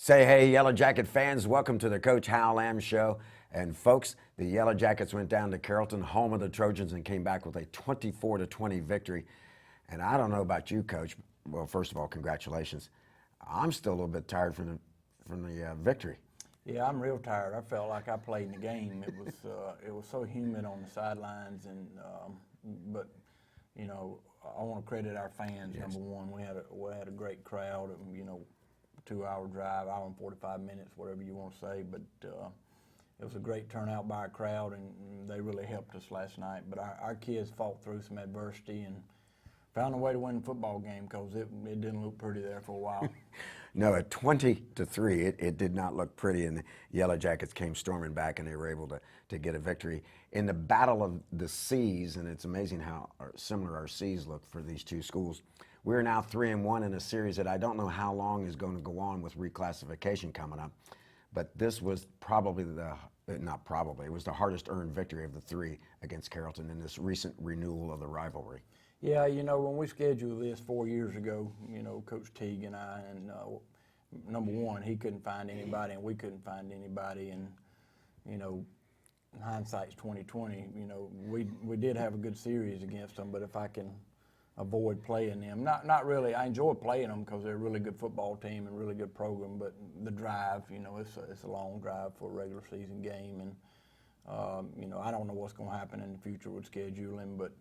Say hey, Yellow Jacket fans, welcome to the Coach Hal Lamb Show. And folks, the Yellow Jackets went down to Carrollton, home of the Trojans, and came back with a 24-20 victory. And I don't know about you, Coach. Well, first of all, congratulations. I'm still a little bit tired from the victory. Yeah, I'm real tired. I felt like I played in the game. It was so humid on the sidelines, and but you know, I want to credit our fans. Yes. Number one, we had a great crowd. 2-hour drive, hour and 45 minutes, whatever you want to say. But it was a great turnout by our crowd, and they really helped us last night. But our kids fought through some adversity and found a way to win the football game because it didn't look pretty there for a while. No, at 20-3, it did not look pretty, and the Yellow Jackets came storming back, and they were able to get a victory. In the Battle of the Seas, and it's amazing how similar our seas look for these two schools, we're now 3-1 in a series that I don't know how long is going to go on with reclassification coming up, but this was probably it was the hardest earned victory of the three against Carrollton in this recent renewal of the rivalry. Yeah, when we scheduled this 4 years ago, Coach Teague and I, and number one, he couldn't find anybody, and we couldn't find anybody, and hindsight's 2020. We did have a good series against them, but if I can avoid playing them, not really. I enjoy playing them because they're a really good football team and really good program, but the drive, it's a long drive for a regular season game, and I don't know what's going to happen in the future with scheduling, but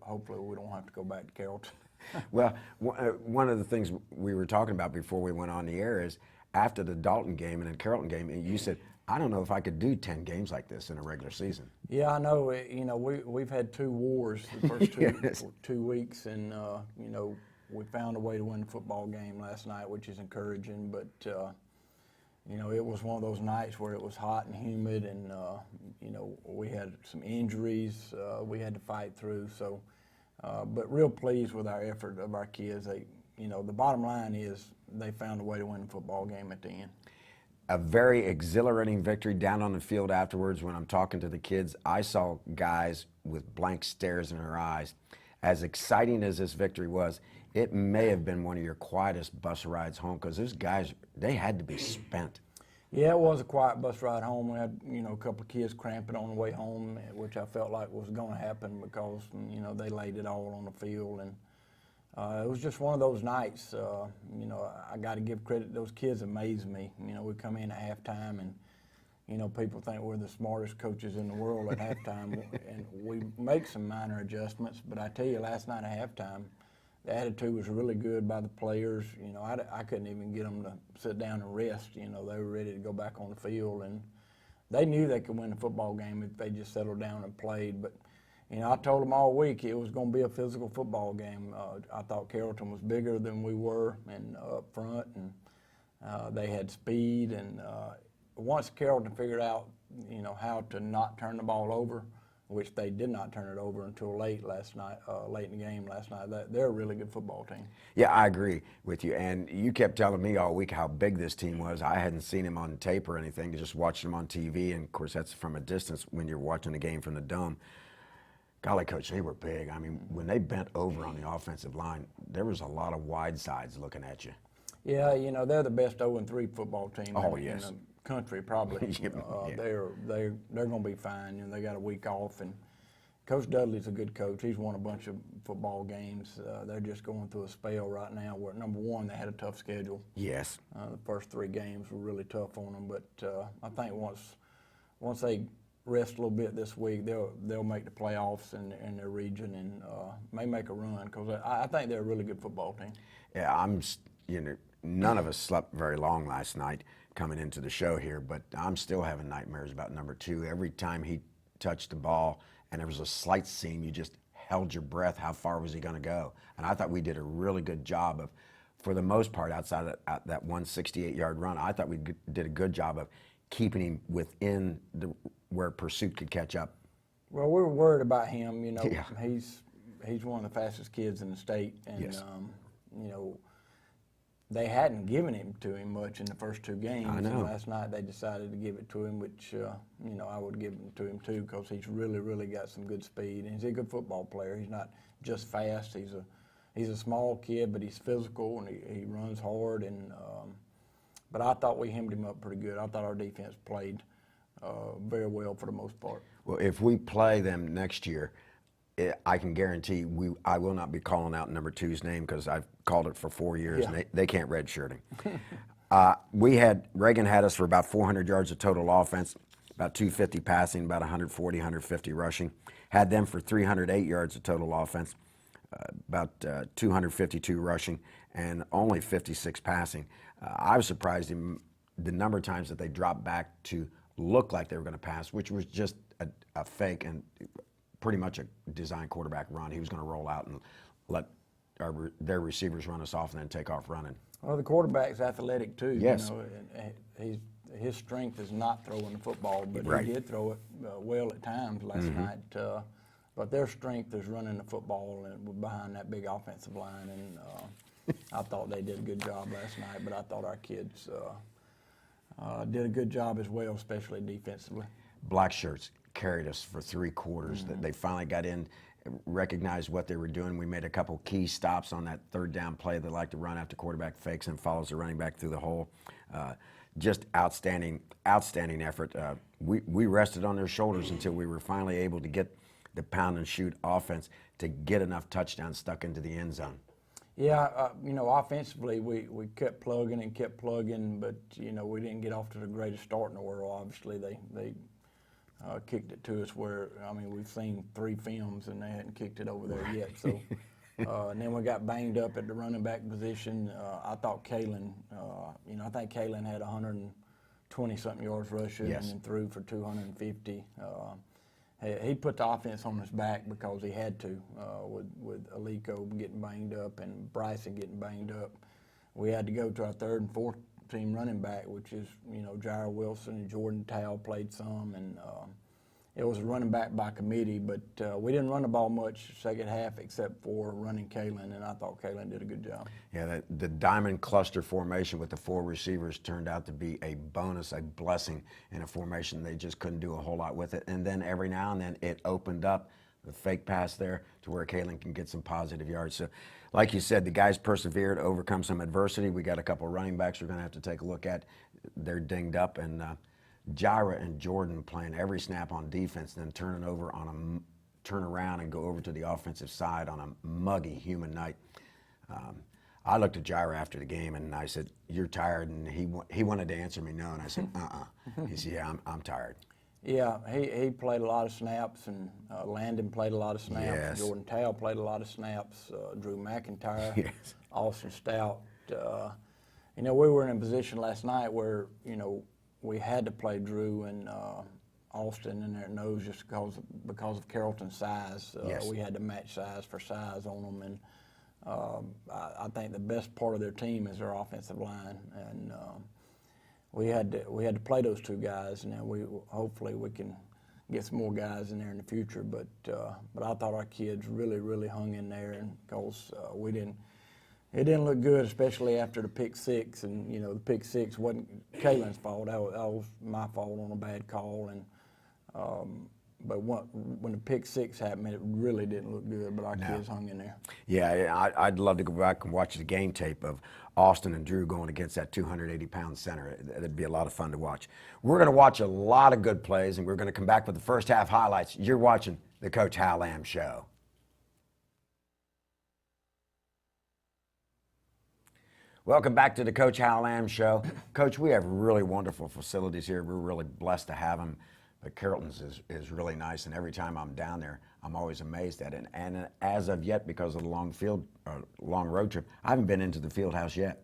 hopefully we don't have to go back to Carrollton. Well, one of the things we were talking about before we went on the air is after the Dalton game and the Carrollton game, and you said, I don't know if I could do 10 games like this in a regular season. Yeah, I know. We've had two wars the first Yes. 2 weeks, and we found a way to win the football game last night, which is encouraging. But it was one of those nights where it was hot and humid, and we had some injuries we had to fight through. So, but real pleased with our effort of our kids. The bottom line is they found a way to win the football game at the end. A very exhilarating victory down on the field afterwards. When I'm talking to the kids, I saw guys with blank stares in their eyes. As exciting as this victory was, it may have been one of your quietest bus rides home because those guys, they had to be spent. Yeah, it was a quiet bus ride home. We had, a couple of kids cramping on the way home, which I felt like was going to happen because, they laid it all on the field. And it was just one of those nights. I got to give credit. Those kids amaze me. We come in at halftime, and people think we're the smartest coaches in the world at halftime, and we make some minor adjustments. But I tell you, last night at halftime, the attitude was really good by the players. I couldn't even get them to sit down and rest. They were ready to go back on the field, and they knew they could win the football game if they just settled down and played. But I told them all week it was going to be a physical football game. I thought Carrollton was bigger than we were and up front, and they had speed. And once Carrollton figured out, how to not turn the ball over, which they did not turn it over until late in the game last night. They're a really good football team. Yeah, I agree with you. And you kept telling me all week how big this team was. I hadn't seen them on tape or anything, just watched them on TV. And, of course, that's from a distance when you're watching the game from the Dome. Golly, Coach, they were big. I mean, when they bent over on the offensive line, there was a lot of wide sides looking at you. Yeah, they're the best 0-3 football team in yes. the country, probably. Yeah. They're going to be fine. They got a week off, and Coach Dudley's a good coach. He's won a bunch of football games. They're just going through a spell right now where, number one, they had a tough schedule. Yes. The first 3 games were really tough on them, but I think once they rest a little bit this week, they'll make the playoffs in their region and may make a run because I think they're a really good football team. Yeah, none of us slept very long last night coming into the show here, but I'm still having nightmares about number 2. Every time he touched the ball and there was a slight seam, you just held your breath. How far was he going to go? And I thought we did a really good job of, for the most part, outside of that 168-yard run, I thought we did a good job of keeping him within where pursuit could catch up. Well, we were worried about him. Yeah. He's one of the fastest kids in the state, and Yes. They hadn't given him to him much in the first 2 games. I know. And last night they decided to give it to him, which I would give it to him too because he's really, really got some good speed, and he's a good football player. He's not just fast. He's a small kid, but he's physical and he runs hard, and But I thought we hemmed him up pretty good. I thought our defense played very well for the most part. Well, if we play them next year, I can guarantee I will not be calling out number 2's name because I've called it for 4 years, Yeah. and they can't redshirt him. Reagan had us for about 400 yards of total offense, about 250 passing, about 140, 150 rushing. Had them for 308 yards of total offense, about 252 rushing, and only 56 passing. I was surprised in the number of times that they dropped back to look like they were going to pass, which was just a fake and pretty much a design quarterback run. He was going to roll out and let their receivers run us off and then take off running. Well, the quarterback's athletic too. Yes. You know, and his strength is not throwing the football, but Right. he did throw it well at times last night. But their strength is running the football and behind that big offensive line. And I thought they did a good job last night. But I thought our kids did a good job as well, especially defensively. Black shirts carried us for 3 quarters. That they finally got in, recognized what they were doing. We made a couple key stops on that 3rd down play. They like to run after quarterback fakes and follows the running back through the hole. Just outstanding effort. We rested on their shoulders until we were finally able to get the pound and shoot offense to get enough touchdowns stuck into the end zone. Yeah, you know, offensively we kept plugging, but you know we didn't get off to the greatest start in the world. Obviously, they kicked it to us where, I mean, we've seen 3 films and they hadn't kicked it over there yet. So, and then we got banged up at the running back position. I thought Kalen, you know, I think Kalen had 120-something yards rushing Yes. and threw for 250. He put the offense on his back because he had to, with Alico getting banged up and Bryson getting banged up. We had to go to our 3rd and 4th team running back, which is, you know, Jair Wilson and Jordan Towle played some, and it was a running back by committee, but we didn't run the ball much second half except for running Kalen, and I thought Kalen did a good job. Yeah, the diamond cluster formation with the 4 receivers turned out to be a bonus, a blessing in a formation. They just couldn't do a whole lot with it. And then every now and then it opened up the fake pass there to where Kalen can get some positive yards. So, like you said, the guys persevered, overcome some adversity. We got a couple running backs we're going to have to take a look at. They're dinged up, and Jaira and Jordan playing every snap on defense, then turn around and go over to the offensive side on a muggy, humid night. I looked at Jaira after the game and I said, "You're tired?" And he wanted to answer me no, and I said, He said, "Yeah, I'm tired." Yeah, he played a lot of snaps, and Landon played a lot of snaps. Yes. Jordan Towle played a lot of snaps. Drew McIntyre, Yes. Austin Stout. You know, we were in a position last night where, you know, we had to play Drew and Austin in their nose just because of Carrollton's size. Yes. We had to match size for size on them, and I think the best part of their team is their offensive line, and we had to play those 2 guys, and then hopefully we can get some more guys in there in the future. But I thought our kids really hung in there, and because it didn't look good, especially after the pick 6. And you know, the pick 6 wasn't Kalen's fault. That was my fault on a bad call. And but when the pick 6 happened, it really didn't look good. But our kids hung in there. Yeah, I'd love to go back and watch the game tape of Austin and Drew going against that 280-pound center. It'd be a lot of fun to watch. We're going to watch a lot of good plays, and we're going to come back with the first half highlights. You're watching the Coach Hal Lamb Show. Welcome back to the Coach Hal Lamb Show. Coach, we have really wonderful facilities here. We're really blessed to have them. But Carrollton's is really nice, and every time I'm down there, I'm always amazed at it. And as of yet, because of the long road trip, I haven't been into the field house yet.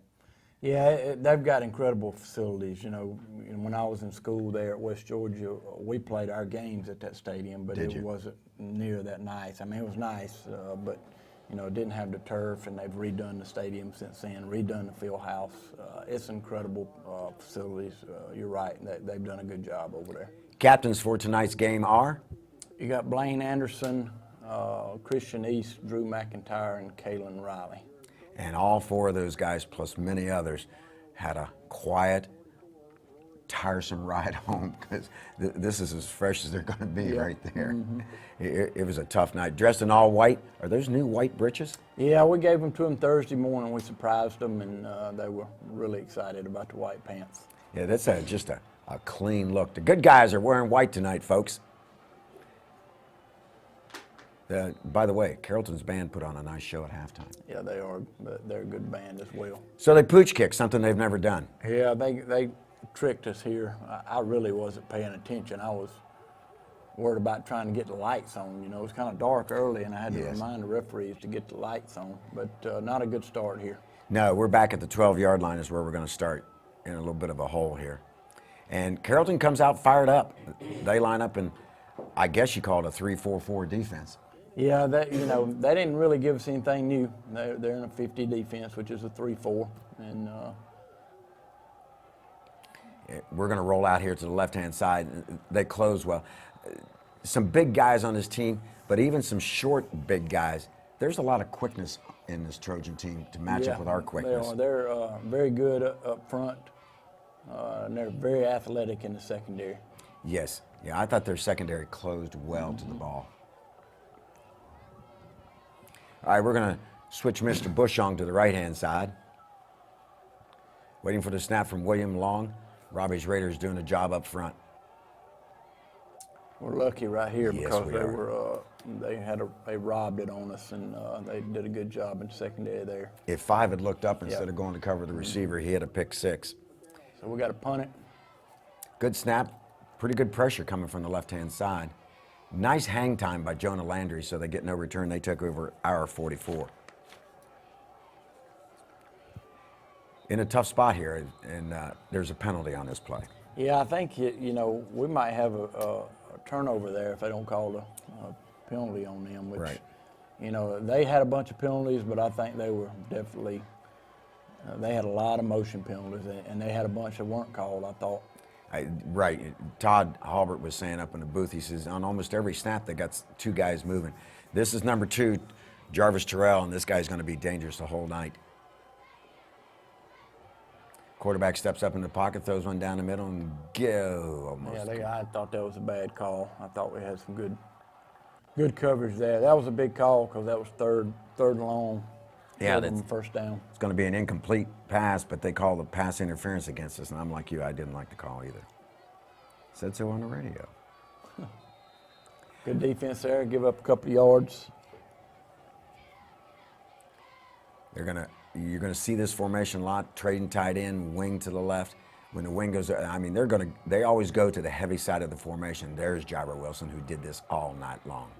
Yeah, they've got incredible facilities. You know, when I was in school there at West Georgia, we played our games at that stadium, but it wasn't near that nice. I mean, it was nice, but you know, it didn't have the turf, and they've redone the stadium since then, redone the field house. It's incredible facilities. You're right, they've done a good job over there. Captains for tonight's game are? You got Blaine Anderson, Christian East, Drew McIntyre, and Kalen Riley. And all 4 of those guys, plus many others, had a quiet, tiresome ride home because this is as fresh as they're going to be right there. It was a tough night. Dressed in all white. Are those new white breeches? Yeah, we gave them to them Thursday morning. We surprised them, and they were really excited about the white pants. Yeah, that's just a clean look. The good guys are wearing white tonight, folks. By the way, Carrollton's band put on a nice show at halftime. Yeah, they are. But they're a good band as well. So they pooch kick, something they've never done. Yeah, they tricked us here. I really wasn't paying attention. I was worried about trying to get the lights on. You know, it was kind of dark early, and I had to remind the referees to get the lights on. But not a good start here. No, we're back at the 12-yard line is where we're going to start in a little bit of a hole here. And Carrollton comes out fired up. They line up in, I guess you call it a 3-4-4 defense. Yeah, they didn't really give us anything new. They're in a 50 defense, which is a 3-4, and we're going to roll out here to the left-hand side. They close well. Some big guys on this team, but even some short big guys. There's a lot of quickness in this Trojan team to match up with our quickness. They're very good up front, and they're very athletic in the secondary. Yes. Yeah, I thought their secondary closed well to the ball. All right, we're going to switch Mr. Bushong to the right-hand side. Waiting for the snap from William Long. Robbie's Raiders doing a job up front. We're lucky right here because we they robbed it on us, and they did a good job in secondary there. If Five had looked up instead of going to cover the receiver, he had a pick six. So we got to punt it. Good snap. Pretty good pressure coming from the left-hand side. Nice hang time by Jonah Landry, so they get no return. They took over our 44. In a tough spot here, and there's a penalty on this play. Yeah, I think we might have a turnover there if they don't call a penalty on them. Which, right. They had a bunch of penalties, but I think they were definitely they had a lot of motion penalties, and they had a bunch that weren't called, I thought. Right. Todd Halbert was saying up in the booth, he says, on almost every snap, they got two guys moving. This is number 2, Jarvis Terrell, and this guy's going to be dangerous the whole night. Quarterback steps up in the pocket, throws one down the middle, and go almost. Yeah, I thought that was a bad call. I thought we had some good coverage there. That was a big call because that was third and long. Yeah, that's first down. It's going to be an incomplete pass, but they call the pass interference against us, and I'm like you, I didn't like the call either. Said so on the radio. Good defense there. Give up a couple of yards. You're gonna see this formation a lot, trading tight end, wing to the left. When the wing goes, I mean, they always go to the heavy side of the formation. There's Jairo Wilson, who did this all night long.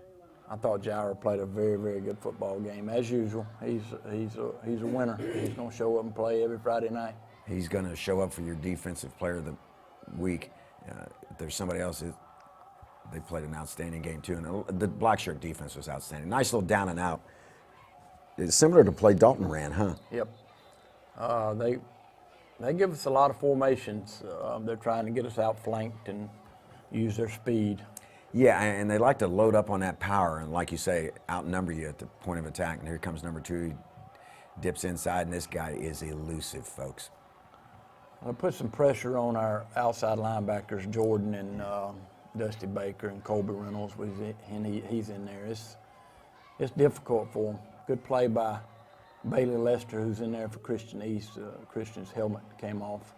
I thought Jairo played a very, very good football game as usual. He's a winner. He's gonna show up and play every Friday night. He's gonna show up for your defensive player of the week. If there's somebody else, they played an outstanding game too. And the black shirt defense was outstanding. Nice little down and out. It's similar to play Dalton ran, huh? Yep. They give us a lot of formations. They're trying to get us outflanked and use their speed. Yeah, and they like to load up on that power and, like you say, outnumber you at the point of attack. And here comes number 2. He dips inside, and this guy is elusive, folks. I'll put some pressure on our outside linebackers, Jordan and Dusty Baker and Colby Reynolds, and he's in there. It's difficult for him. Good play by Bailey Lester, who's in there for Christian East. Christian's helmet came off.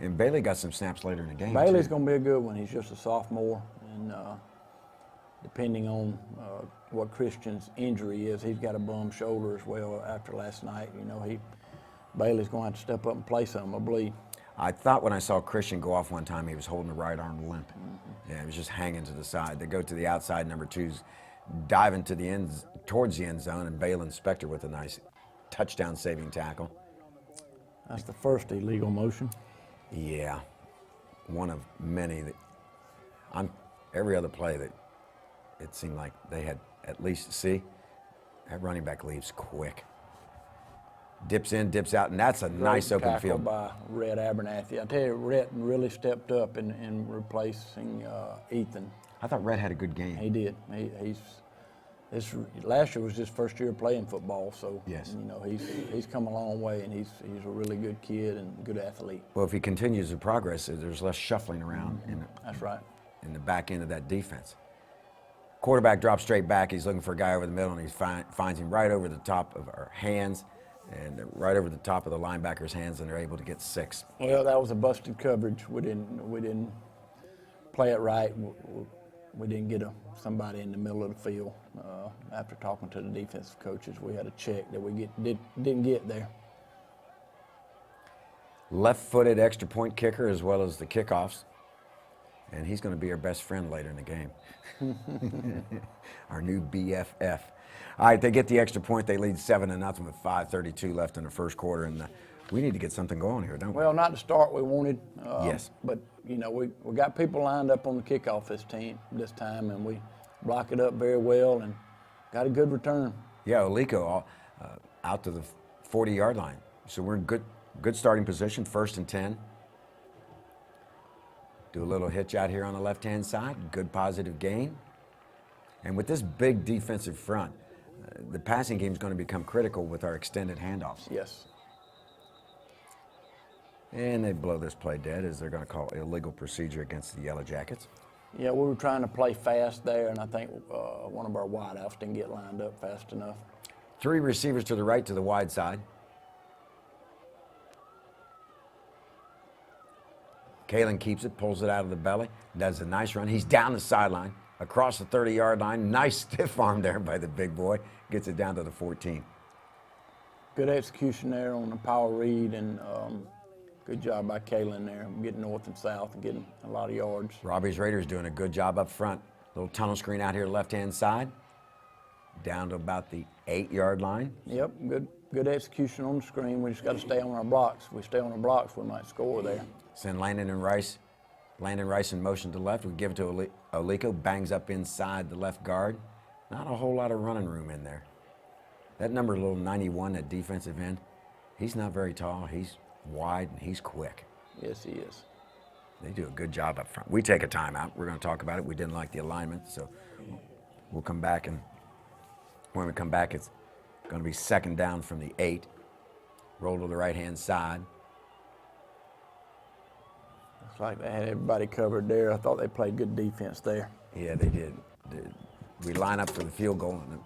And Bailey got some snaps later in the game. Bailey's going to be a good one. He's just a sophomore, and depending on what Christian's injury is, he's got a bum shoulder as well after last night. Bailey's going to have to step up and play some, I believe. I thought when I saw Christian go off one time, he was holding the right arm limp. Yeah, he was just hanging to the side. They go to the outside, number 2's diving to the end, towards the end zone, and Balin Spector with a nice touchdown-saving tackle. That's the first illegal motion. Yeah, one of many that on every other play that it seemed like they had at least see. That running back leaves quick. Dips in, dips out, and that's a nice open field. By Rhett Abernathy. I tell you, Rhett really stepped up in replacing Ethan. I thought Rhett had a good game. He did. Last year was his first year playing football, so Yes. you know he's come a long way, and he's a really good kid and good athlete. Well, if he continues to progress, there's less shuffling around That's right. in the back end of that defense. Quarterback drops straight back. He's looking for a guy over the middle, and he finds him right over the top of our hands and right over the top of the linebacker's hands, and they're able to get 6. Well, that was a busted coverage. We didn't play it right. We didn't get somebody in the middle of the field. After talking to the defensive coaches, we had a check that we didn't get there. Left-footed extra point kicker as well as the kickoffs, and he's going to be our best friend later in the game. Our new BFF. All right, they get the extra point. They lead 7-0 with 5:32 left in the first quarter, and we need to get something going here, don't we? Well, not the start we wanted. Yes. But you know, we got people lined up on the kickoff this time, and we block it up very well and got a good return. Yeah, Olico out to the 40-yard line. So we're in good starting position, 1st and 10. Do a little hitch out here on the left-hand side, good positive gain. And with this big defensive front, the passing game is going to become critical with our extended handoffs. Yes. And they blow this play dead as they're going to call illegal procedure against the Yellow Jackets. Yeah, we were trying to play fast there, and I think one of our wideouts didn't get lined up fast enough. 3 receivers to the right to the wide side. Calhoun keeps it, pulls it out of the belly, does a nice run. He's down the sideline, across the 30-yard line. Nice stiff arm there by the big boy. Gets it down to the 14. Good execution there on the power read, and good job by Calhoun there, getting north and south and getting a lot of yards. Robbie's Raiders doing a good job up front. Little tunnel screen out here left-hand side. Down to about the 8-yard line. Yep, good execution on the screen. We just got to stay on our blocks. If we stay on our blocks, we might score there. Send Landon Rice in motion to the left. We give it to Olico, bangs up inside the left guard. Not a whole lot of running room in there. That number, little 91 at defensive end, he's not very tall. He's wide and he's quick. Yes, he is. They do a good job up front. We take a timeout. We're going to talk about it. We didn't like the alignment, so we'll come back, and when we come back, it's going to be 2nd down from the 8. Roll to the right-hand side. Looks like they had everybody covered there. I thought they played good defense there. Yeah, they did. We line up for the field goal, and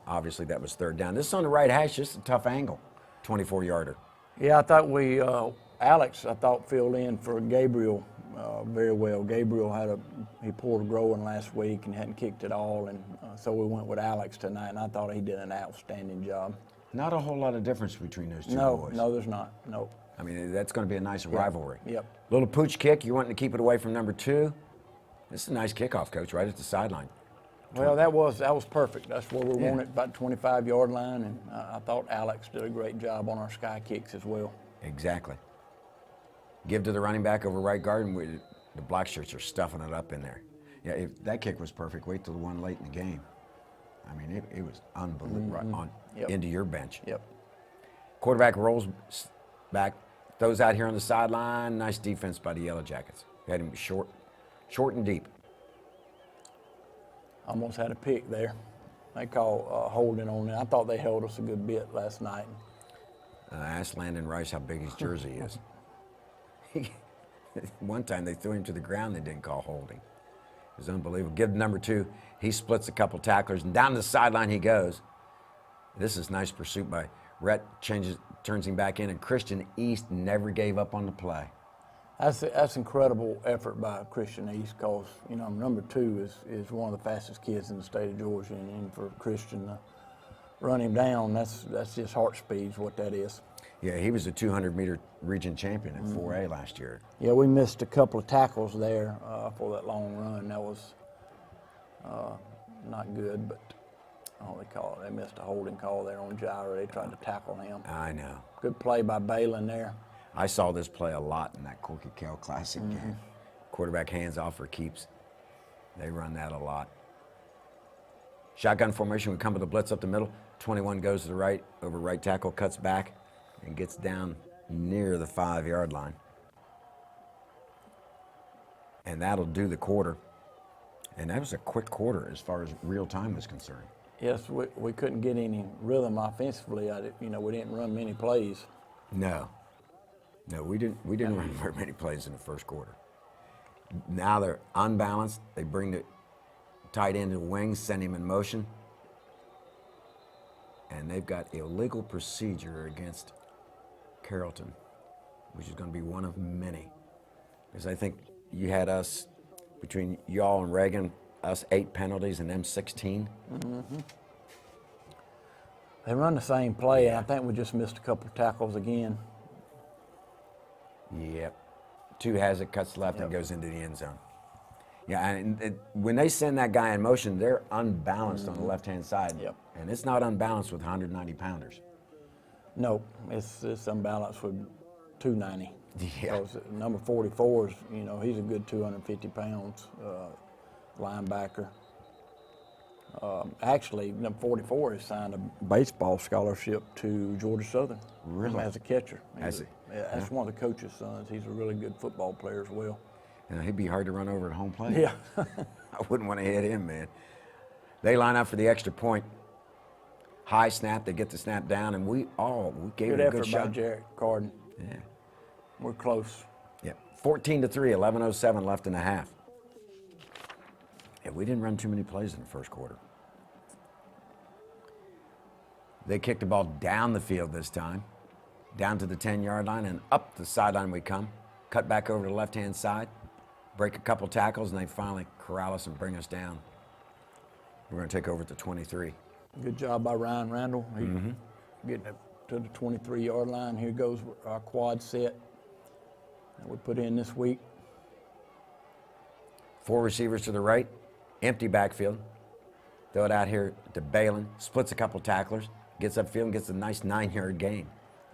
obviously that was 3rd down. This is on the right hash, just a tough angle, 24-yarder. Yeah, I thought Alex, filled in for Gabriel very well. Gabriel he pulled a growing last week and hadn't kicked at all, and so we went with Alex tonight, and I thought he did an outstanding job. Not a whole lot of difference between those two boys. No, there's not. No. I mean, that's going to be a nice rivalry. Yep. Little pooch kick. You're wanting to keep it away from number 2. This is a nice kickoff, Coach, right at the sideline. Well, that was perfect. That's where we wanted, about 25-yard line, and I thought Alex did a great job on our sky kicks as well. Exactly. Give to the running back over right guard, and the black shirts are stuffing it up in there. Yeah, if that kick was perfect, wait till the one late in the game. I mean, it was unbelievable. Right on into your bench. Yep. Quarterback rolls back, throws out here on the sideline. Nice defense by the Yellow Jackets. Had him short and deep. Almost had a pick there. They call holding on it. I thought they held us a good bit last night. Asked Landon Rice how big his jersey is. One time they threw him to the ground, they didn't call holding. It was unbelievable. Give number 2. He splits a couple tacklers, and down the sideline he goes. This is nice pursuit by Rhett, turns him back in, and Christian East never gave up on the play. That's incredible effort by Christian East, because number 2 is one of the fastest kids in the state of Georgia, and for Christian to run him down, that's just heart speed is what that is. Yeah, he was a 200-meter region champion at 4A last year. Yeah, we missed a couple of tackles there for that long run. That was not good, but they missed a holding call there on Gyra. They tried to tackle him. I know. Good play by Balin there. I saw this play a lot in that Corky Kell Classic game. Quarterback hands off for keeps. They run that a lot. Shotgun formation, we come with the blitz up the middle. 21 goes to the right, over right tackle, cuts back, and gets down near the 5-yard line. And that'll do the quarter. And that was a quick quarter as far as real time was concerned. Yes, we couldn't get any rhythm offensively. We didn't run many plays. No, we didn't run very many plays in the first quarter. Now they're unbalanced. They bring the tight end to the wings, send him in motion, and they've got illegal procedure against Carrollton, which is going to be one of many. Because I think you had us, between y'all and Reagan, us 8 penalties and them 16. They run the same play, and I think we just missed a couple of tackles again. Yep. 2 has it, cuts left, and goes into the end zone. Yeah, and when they send that guy in motion, they're unbalanced on the left-hand side. Yep. And it's not unbalanced with 190-pounders. No, it's unbalanced with 290. Yeah. Because number 44 is, he's a good 250 pounds linebacker. Actually, number 44 has signed a baseball scholarship to Georgia Southern. Really? As a catcher. Has he? Yeah, that's one of the coach's sons. He's a really good football player as well. He'd be hard to run over at home plate. Yeah. I wouldn't want to hit him, man. They line up for the extra point. High snap, they get the snap down, and we gave Good it a effort good shot. by Jarrett Carden. Yeah. We're close. Yeah. 14-3, 11:07 left in the half. Yeah, we didn't run too many plays in the first quarter. They kicked the ball down the field this time, down to the 10-yard line, and up the sideline we come. Cut back over to the left-hand side, break a couple tackles, and they finally corral us and bring us down. We're going to take over at the 23. Good job by Ryan Randall. He's getting it to the 23-yard line. Here goes our quad set that we put in this week. 4 receivers to the right, empty backfield. Throw it out here to Balin, splits a couple tacklers, gets upfield and gets a nice 9-yard gain.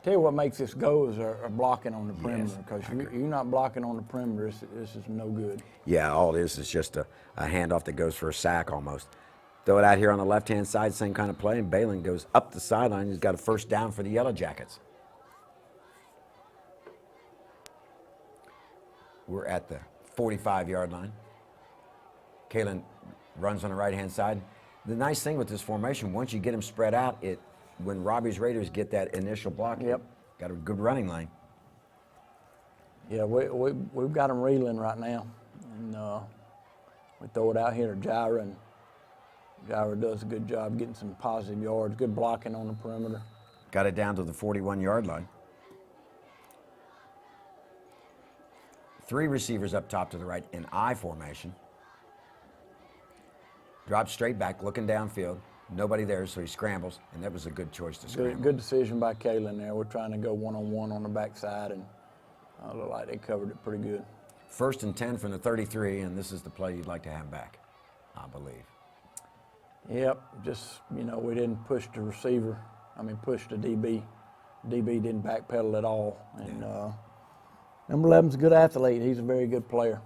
Tell you what makes this go is our blocking on the perimeter, because I agree. you're not blocking on the perimeter, this is no good. Yeah, all it is just a handoff that goes for a sack almost. Throw it out here on the left-hand side, same kind of play, and Balin goes up the sideline. He's got a first down for the Yellow Jackets. We're at the 45-yard line. Kalen runs on the right-hand side. The nice thing with this formation, once you get them spread out, when Robbie's Raiders get that initial block, got a good running lane. Yeah, we've got them reeling right now, and we throw it out here to Gyra, and Gyra does a good job getting some positive yards, good blocking on the perimeter. Got it down to the 41-yard line. 3 receivers up top to the right in I formation. Drops straight back, looking downfield. Nobody there, so he scrambles, and that was a good choice to scramble. Good decision by Kalen there. We're trying to go one-on-one on the backside, and looked like they covered it pretty good. 1st and 10 from the 33, and this is the play you'd like to have back, I believe. Yep, just, we didn't push the receiver. Push the DB. DB didn't backpedal at all. And number 11's a good athlete. He's a very good player.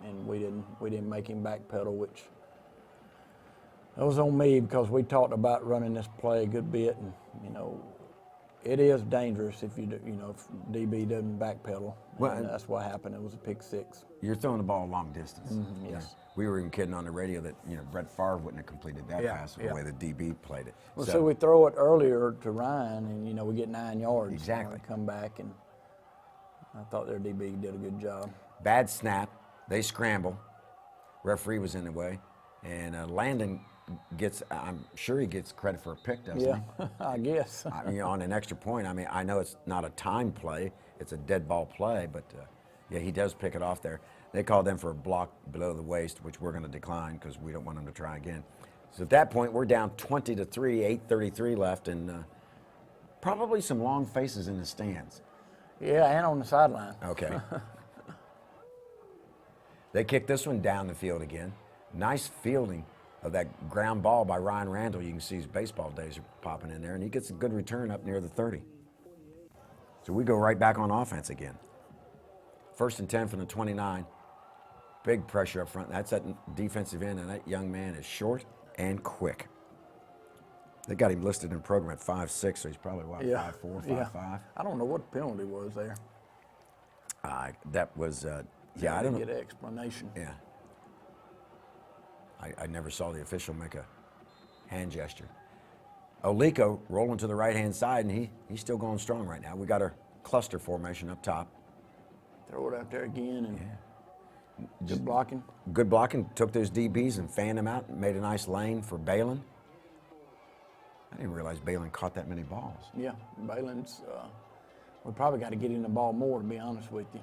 And we didn't make him backpedal, which that was on me, because we talked about running this play a good bit, and it is dangerous if you do, if DB doesn't backpedal. Well, And that's what happened. It was a pick 6. You're throwing the ball a long distance. Yes. We were even kidding on the radio that Brett Favre wouldn't have completed that pass the way the DB played it. Well, so we throw it earlier to Ryan, and we get 9 yards. Exactly. We come back, and I thought their DB did a good job. Bad snap. They scramble. Referee was in the way, and Landon gets. I'm sure he gets credit for a pick, doesn't he? I guess. On an extra point. I know it's not a time play, it's a dead ball play, but he does pick it off there. They called them for a block below the waist, which we're going to decline because we don't want them to try again. So at that point, we're down 20-3, 8:33 left, and probably some long faces in the stands. Yeah, and on the sideline. Okay. They kick this one down the field again. Nice fielding of that ground ball by Ryan Randall. You can see his baseball days are popping in there, and he gets a good return up near the 30. So we go right back on offense again. 1st and 10 from the 29. Big pressure up front. That's that defensive end, and that young man is short and quick. They got him listed in the program at 5'6", so he's probably, 5'4", 5'5"? I don't know what the penalty was there. That was, I don't know. Get an explanation. Yeah. I never saw the official make a hand gesture. Olico rolling to the right-hand side, and he's still going strong right now. We got our cluster formation up top. Throw it out there again, and good blocking. Good blocking, took those DBs and fanned them out and made a nice lane for Balin. I didn't realize Balin caught that many balls. Yeah, Balin's, we probably got to get in the ball more, to be honest with you.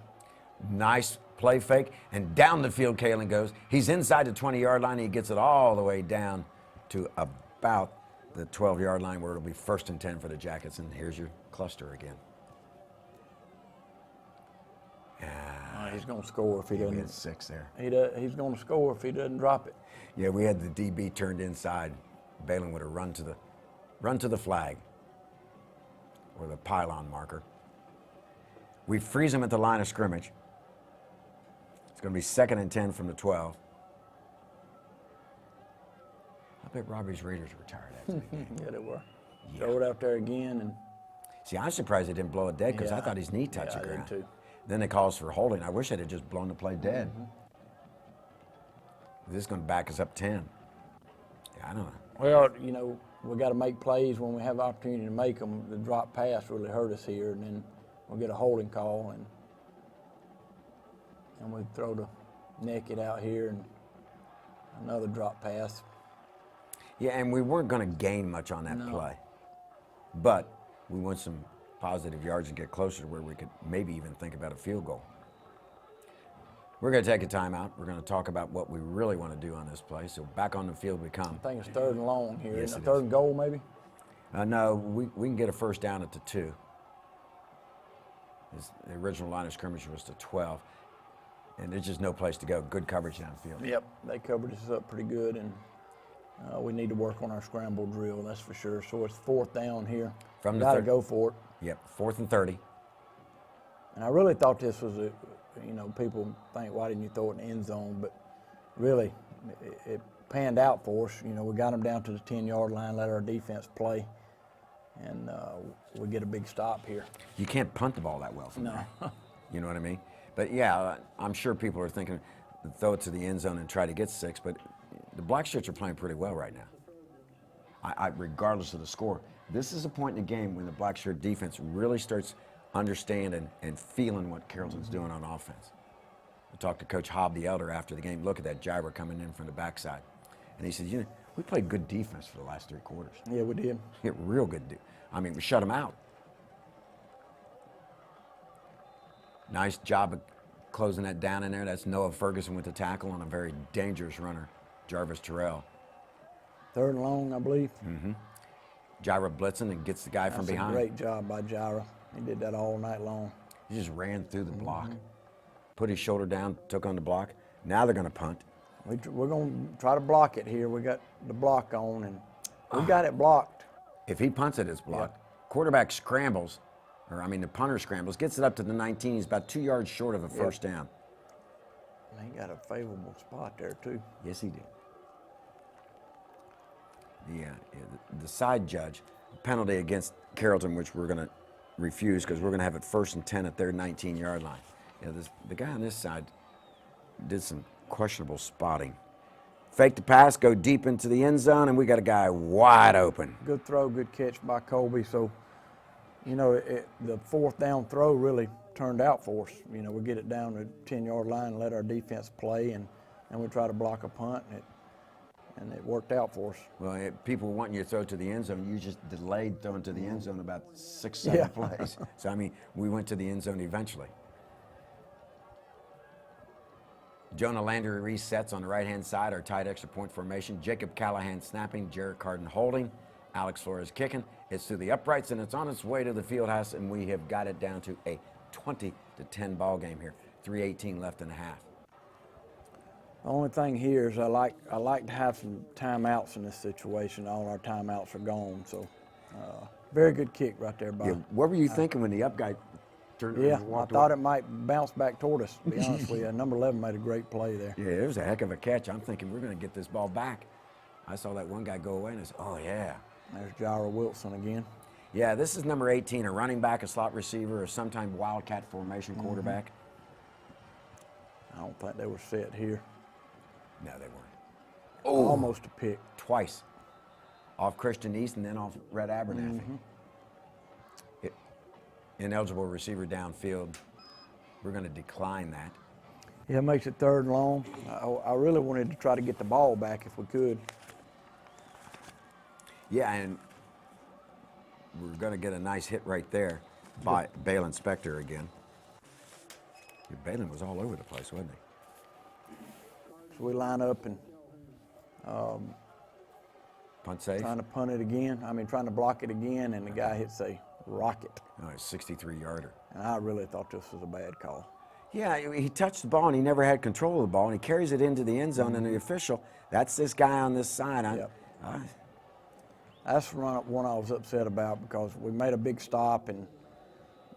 Nice play fake, and down the field Calhoun goes. He's inside the 20-yard line, and he gets it all the way down to about the 12-yard line where it'll be 1st and 10 for the Jackets, and here's your cluster again. He's going to score if he doesn't. We had 6 there. He's going to score if he doesn't drop it. Yeah, we had the DB turned inside. Balin would have run to the flag or the pylon marker. We freeze him at the line of scrimmage. It's going to be 2nd and 10 from the 12. I bet Robbie's Raiders were tired after the game. Yeah, they were. Yeah. Throw it out there again. And see, I'm surprised they didn't blow it dead because I thought his knee touched the ground. I did too. Then they call us for holding. I wish they'd have just blown the play dead. This is going to back us up 10. Yeah, I don't know. Well, you know, we got to make plays when we have the opportunity to make them. The drop pass really hurt us here, and then we'll get a holding call, and we throw the naked out here, and another drop pass. Yeah, and we weren't going to gain much on that play. But we want some positive yards and get closer to where we could maybe even think about a field goal. We're going to take a timeout. We're going to talk about what we really want to do on this play. So back on the field we come. I think it's 3rd and long here. Yes, Isn't it 3rd and goal maybe? No, we can get a 1st down at the 2. The original line of scrimmage was to 12. And there's just no place to go. Good coverage downfield. Yep, they covered us up pretty good, and we need to work on our scramble drill, that's for sure. So it's 4th down here. From the got to go for it. Yep, 4th and 30. And I really thought this was people think, why didn't you throw it in the end zone? But really, it panned out for us. You know, we got them down to the 10-yard line, let our defense play, and we get a big stop here. You can't punt the ball that well from there. You know what I mean? But yeah, I'm sure people are thinking, throw it to the end zone and try to get 6, but the Black Shirts are playing pretty well right now. Regardless of the score. This is a point in the game when the Black Shirt defense really starts understanding and feeling what Carrollton's doing on offense. I talked to Coach Hobb the Elder after the game. Look at that gyro coming in from the backside. And he said, we played good defense for the last 3 quarters. Yeah, we did. Yeah, real good. I mean, we shut them out. Nice job of closing that down in there. That's Noah Ferguson with the tackle on a very dangerous runner, Jarvis Terrell. 3rd and long, I believe. Gyra blitzing and gets the guy from behind. That's a great job by Gyra. He did that all night long. He just ran through the block, put his shoulder down, took on the block. Now they're going to punt. We're going to try to block it here. We got the block on, and we got it blocked. If he punts it, it's blocked. Quarterback scrambles, the punter scrambles, gets it up to the 19. He's about 2 yards short of a 1st down. And he got a favorable spot there, too. Yes, he did. The side judge, penalty against Carrollton, which we're going to refuse because we're going to have it 1st and 10 at their 19-yard line. The guy on this side did some questionable spotting. Fake the pass, go deep into the end zone, and we got a guy wide open. Good throw, good catch by Colby. So, the 4th down throw really turned out for us. We get it down to the 10-yard line and let our defense play, and we try to block a punt, and it worked out for us. Well, people wanting you to throw to the end zone. You just delayed throwing to the end zone about 6-7 plays. So, we went to the end zone eventually. Jonah Landry resets on the right-hand side, our tight extra point formation. Jacob Callahan snapping, Jarrett Carden holding, Alex Flores kicking. It's through the uprights, and it's on its way to the field house, and we have got it down to a 20-10 ball game here. 3:18 left in the half. The only thing here is I like to have some timeouts in this situation. All our timeouts are gone, so very good kick right there by. Yeah, what were you thinking when the up guy turned and walked I thought away? it might bounce back toward us, to be honest with you. Number 11 made a great play there. Yeah, it was a heck of a catch. I'm thinking we're going to get this ball back. I saw that one guy go away, and I said, oh, yeah. There's Jairo Wilson again. Yeah, this is number 18, a running back, a slot receiver, or sometime wildcat formation quarterback. I don't think they were set here. No, they weren't. Oh, almost a pick. Twice. off Christian East and then off Red Abernathy. Ineligible receiver downfield. We're going to decline that. Yeah, it makes it 3rd and long. I really wanted to try to get the ball back if we could. Yeah, and we're going to get a nice hit right there by Balin Spector again. Yeah, Balin was all over the place, wasn't he? So we line up and Punt safe. trying to punt it again. Trying to block it again, and the guy hits a rocket. Oh, a 63-yarder. And I really thought this was a bad call. Yeah, he touched the ball and he never had control of the ball, and he carries it into the end zone, and the official, that's this guy on this side. Yep. That's one I was upset about because we made a big stop, and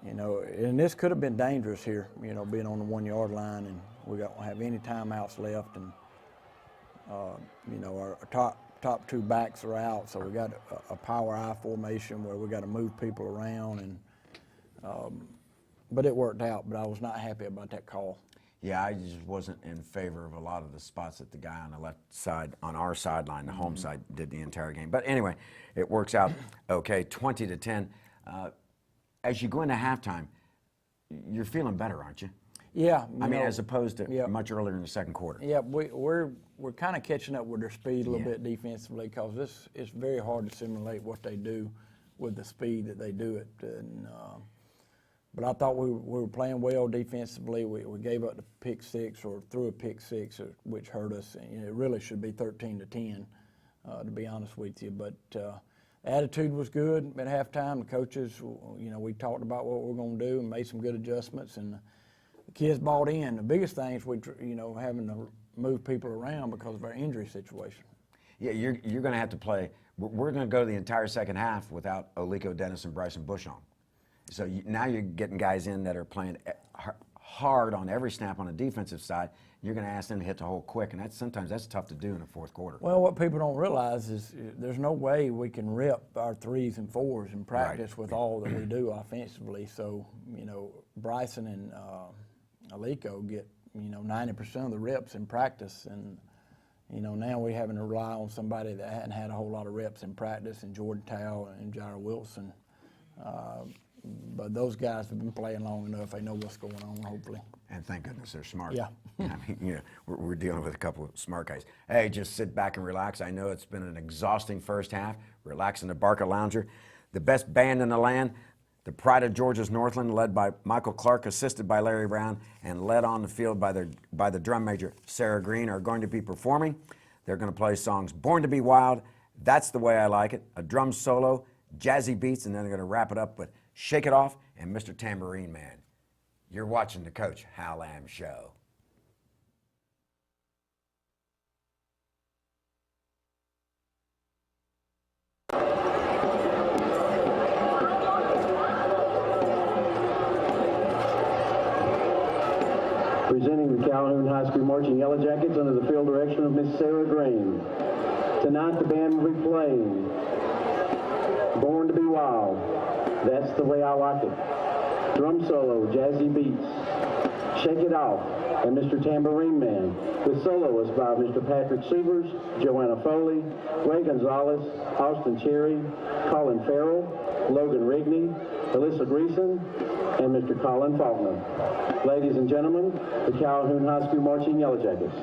and this could have been dangerous here, being on the 1-yard line, and we don't have any timeouts left, and our top 2 backs are out, so we got a power I formation where we got to move people around, and but it worked out. But I was not happy about that call. Yeah, I just wasn't in favor of a lot of the spots that the guy on the left side, on our sideline, the home side, did the entire game. But anyway, it works out okay, 20-10. As you go into halftime, you're feeling better, aren't you? Yeah. As opposed to much earlier in the second quarter. Yeah, we're kind of catching up with their speed a little bit defensively, because it's very hard to simulate what they do with the speed that they do it. And, but I thought we were playing well defensively. We gave up the pick 6 or threw a pick 6, which hurt us. And, it really should be 13-10, to be honest with you. But the attitude was good at halftime. The coaches, we talked about what we were going to do and made some good adjustments, and the kids bought in. The biggest thing is having to move people around because of our injury situation. Yeah, you're going to have to play. We're going to go the entire second half without Oliko Dennis and Bryson Bush on. So now you're getting guys in that are playing hard on every snap on the defensive side. You're going to ask them to hit the hole quick, and sometimes that's tough to do in the fourth quarter. Well, what people don't realize is there's no way we can rip our 3s and 4s in practice with all that we do offensively. So, Bryson and Oliko get 90% of the reps in practice, and now we're having to rely on somebody that hadn't had a whole lot of reps in practice, and Jordan Tao and Jair Wilson. But those guys have been playing long enough. They know what's going on, hopefully. And thank goodness they're smart. Yeah. We're dealing with a couple of smart guys. Hey, just sit back and relax. I know it's been an exhausting first half. Relax in the Barca Lounger. The best band in the land, the pride of Georgia's Northland, led by Michael Clark, assisted by Larry Brown, and led on the field by the drum major, Sarah Green, are going to be performing. They're going to play songs Born to be Wild, That's the Way I Like It, a drum solo, jazzy beats, and then they're going to wrap it up with Shake It Off and Mr. Tambourine Man. You're watching the Coach Hal Lamb Show. Presenting the Calhoun High School Marching Yellow Jackets under the field direction of Miss Sarah Green. Tonight the band will be playing Born to be Wild, That's the Way I Like It, drum solo, jazzy beats, Shake It Off, and Mr. Tambourine Man, with soloists by Mr. Patrick Severs, Joanna Foley, Ray Gonzalez, Austin Cherry, Colin Farrell, Logan Rigney, Alyssa Greason, and Mr. Colin Faulkner. Ladies and gentlemen, the Calhoun High School Marching Yellow Jackets.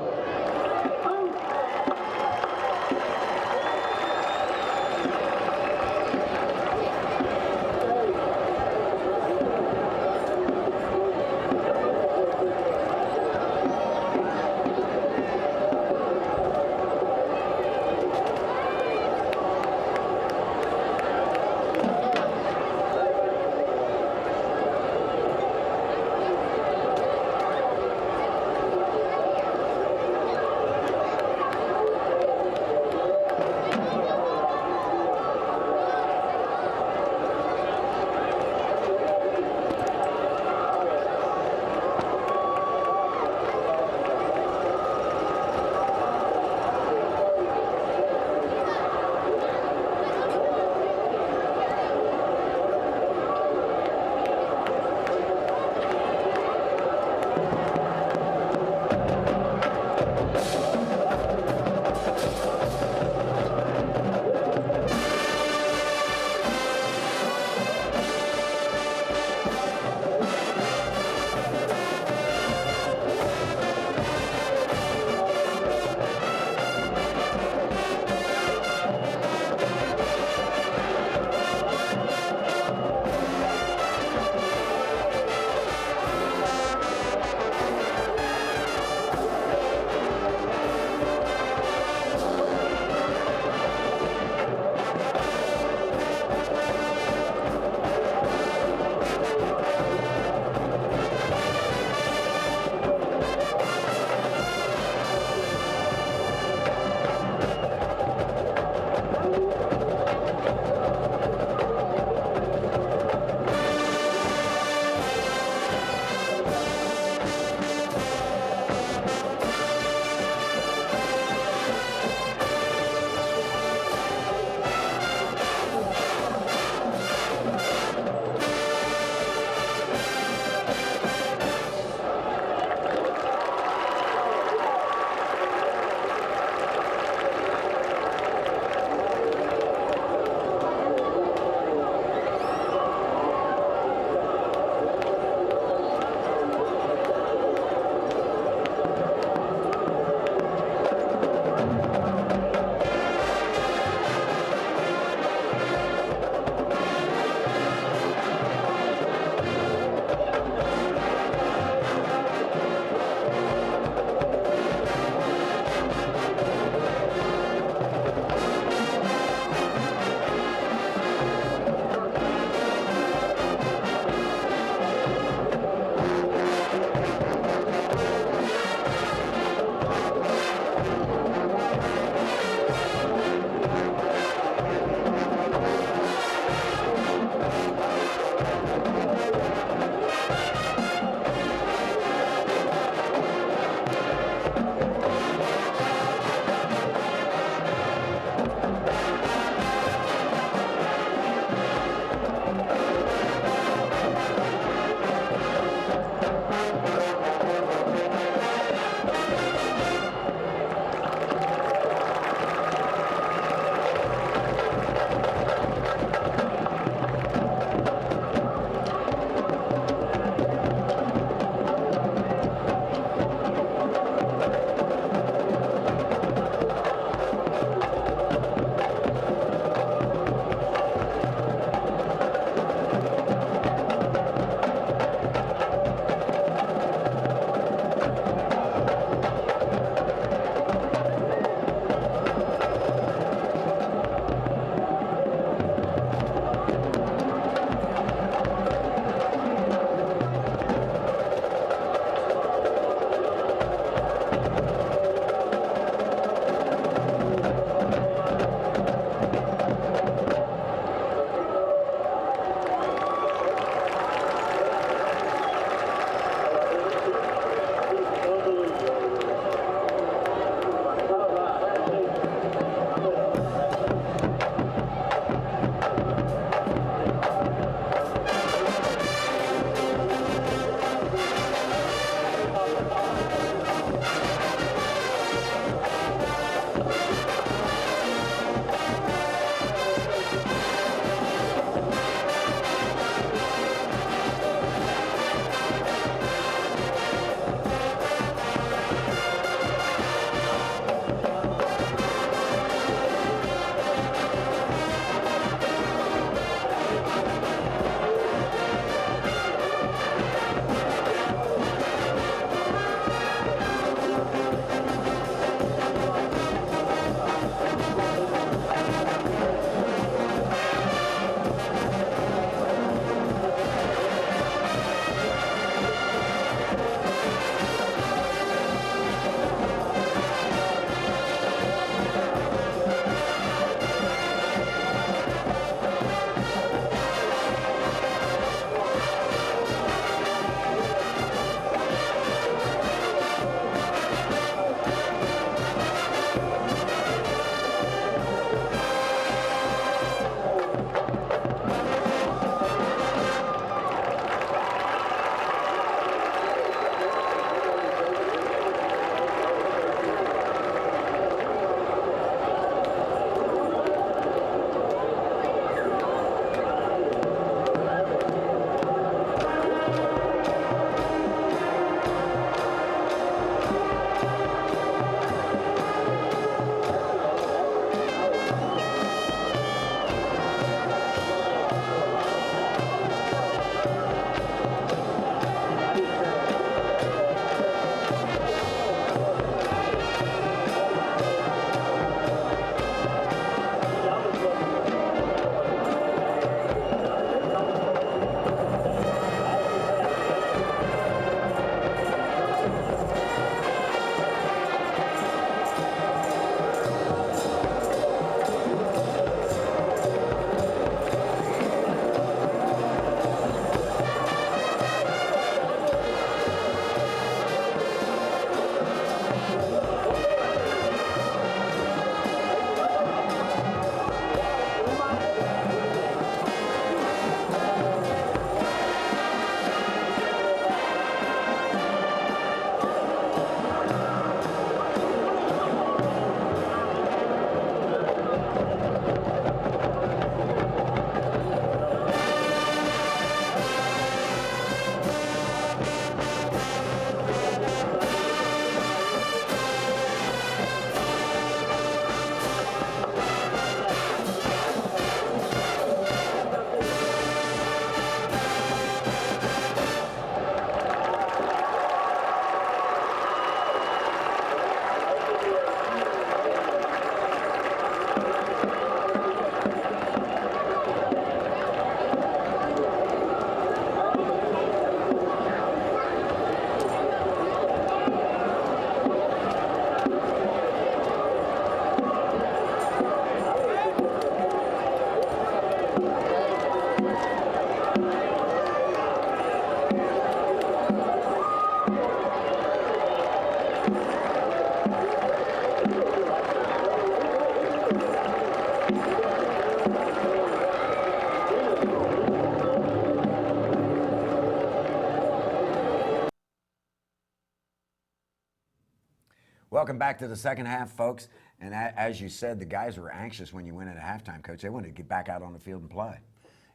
Welcome back to the second half, folks. And as you said, the guys were anxious when you went into halftime, Coach. They wanted to get back out on the field and play.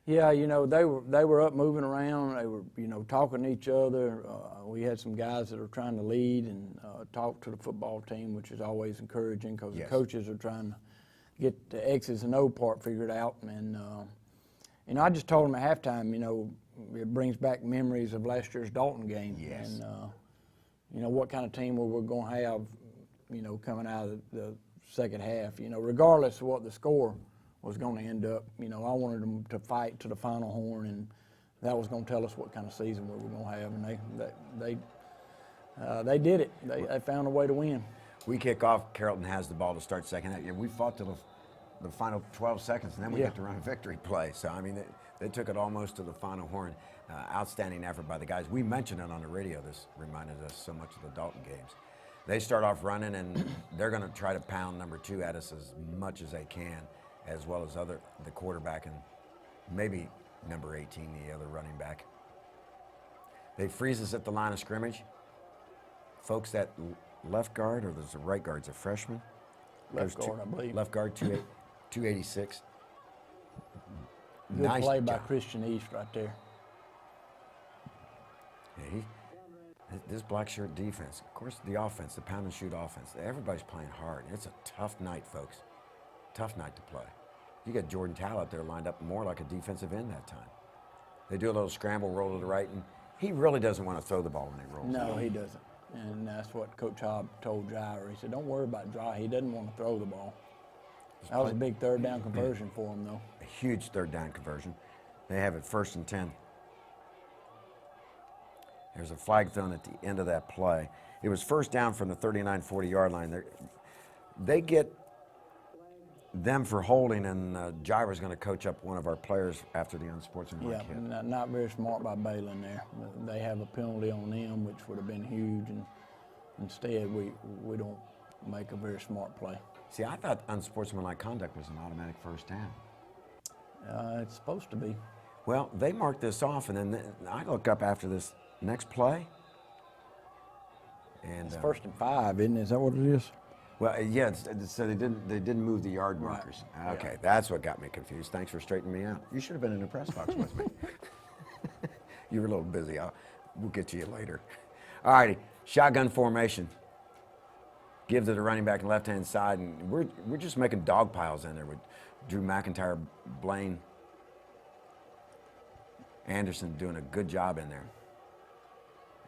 Yeah, they were up moving around. They were, talking to each other. We had some guys that are trying to lead and talk to the football team, which is always encouraging because Yes. the coaches are trying to get the X's and O part figured out. And I just told them at halftime, it brings back memories of last year's Dalton game. Yes. And what kind of team we're going to have, coming out of the second half. Regardless of what the score was going to end up. I wanted them to fight to the final horn, and that was going to tell us what kind of season we were going to have. And they did it. They found a way to win. We kick off. Carrollton has the ball to start second half. Yeah, we fought till the final 12 seconds, and then we get to run a victory play. So, I mean, they took it almost to the final horn. Outstanding effort by the guys. We mentioned it on the radio. This reminded us so much of the Dalton games. They start off running, and they're going to try to pound number 2 at us as much as they can, as well as the quarterback and maybe number 18, the other running back. They freeze us at the line of scrimmage. Folks, that left guard, or there's a right guard's a freshman? Left guard, I believe. Left guard, 286. Good Nice play by job. Christian East right there. Yeah, this black shirt defense, of course, the offense, the pound and shoot offense, everybody's playing hard. It's a tough night, folks. Tough night to play. You got Jordan Tall out there lined up more like a defensive end that time. They do a little scramble, roll to the right, and he really doesn't want to throw the ball when he rolls. No, he doesn't. And that's what Coach Hobb told Driver. He said, don't worry about Dry. He doesn't want to throw the ball. That was a big third down conversion for him, though. A huge third down conversion. They have it 1st and 10. There's a flag thrown at the end of that play. It was first down from the 39-40 yard line. They get them for holding, and Gyra's going to coach up one of our players after the unsportsmanlike hit. Yeah, not very smart by Balin there. They have a penalty on them, which would have been huge, and instead we don't make a very smart play. See, I thought unsportsmanlike conduct was an automatic first down. It's supposed to be. Well, they marked this off, and then I look up after this next play. And It's 1st and 5, isn't it? Is that what it is? well, yeah, so they didn't move the yard markers. Okay, that's what got me confused. Thanks for straightening me out. You should have been in the press box with me. You were a little busy. We'll get to you later. All righty, shotgun formation. Give to the running back on the left-hand side, and we're just making dog piles in there with Drew McIntyre, Blaine, Anderson doing a good job in there.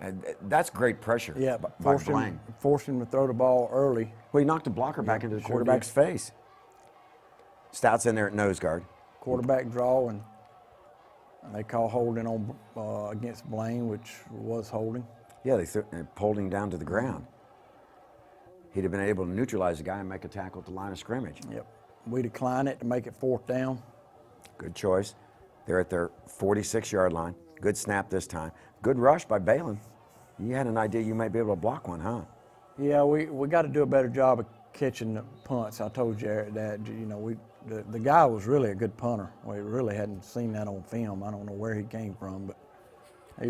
And that's great pressure by Blaine. Forced him to throw the ball early. Well, he knocked the blocker back into the quarterback's face. Stout's in there at nose guard. Quarterback draw, and they call holding on against Blaine, which was holding. Yeah, they pulled him down to the ground. He'd have been able to neutralize the guy and make a tackle at the line of scrimmage. Yep. We decline it to make it 4th down. Good choice. They're at their 46-yard line. Good snap this time. Good rush by Balin. You had an idea you might be able to block one, huh? Yeah, we got to do a better job of catching the punts. I told Jarrett that, the guy was really a good punter. We really hadn't seen that on film. I don't know where he came from, but he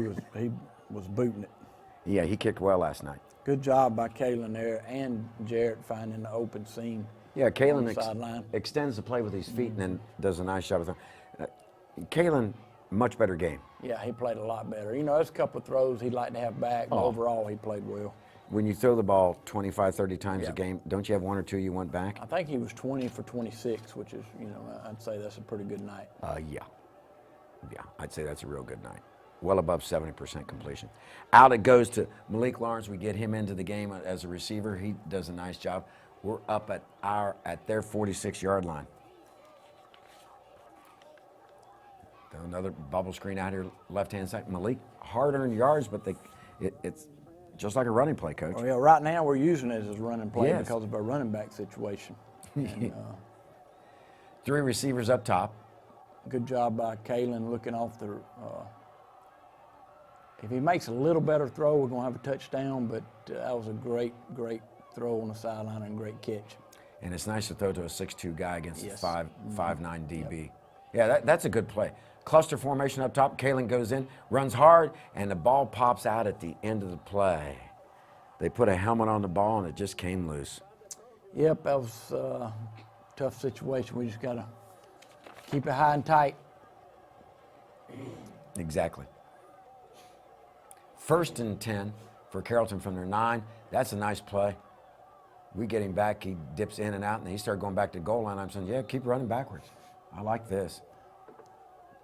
was booting it. Yeah, he kicked well last night. Good job by Kalen there and Jarrett finding the open seam. Yeah, Kalen on the sideline. extends the play with his feet and then does a nice job with it. Kalen, much better game. Yeah, he played a lot better. There's a couple of throws he'd like to have back, but overall he played well. When you throw the ball 25, 30 times a game, don't you have 1 or 2 you want back? I think he was 20 for 26, which is, I'd say that's a pretty good night. Yeah, I'd say that's a real good night. Well above 70% completion. Out it goes to Malik Lawrence. We get him into the game as a receiver. He does a nice job. We're up at their 46-yard line. Another bubble screen out here, left-hand side. Malik, hard-earned yards, but it's just like a running play, Coach. Oh, yeah, right now we're using it as a running play Yes. because of our running back situation. And, 3 receivers up top. good job by Kalen looking off the. If he makes a little better throw, we're going to have a touchdown, but that was a great throw on the sideline and great catch. And it's nice to throw to a 6'2" guy against Yes. a 5'9" DB. Yep. Yeah, that's a good play. Cluster formation up top. Kalen goes in, runs hard, and the ball pops out at the end of the play. They put a helmet on the ball and it just came loose. Yep, that was a tough situation. We just got to keep it high and tight. Exactly. 1st and 10 for Carrollton from their 9. That's a nice play. We get him back. He dips in and out, and he started going back to the goal line. I'm saying, yeah, keep running backwards. I like this.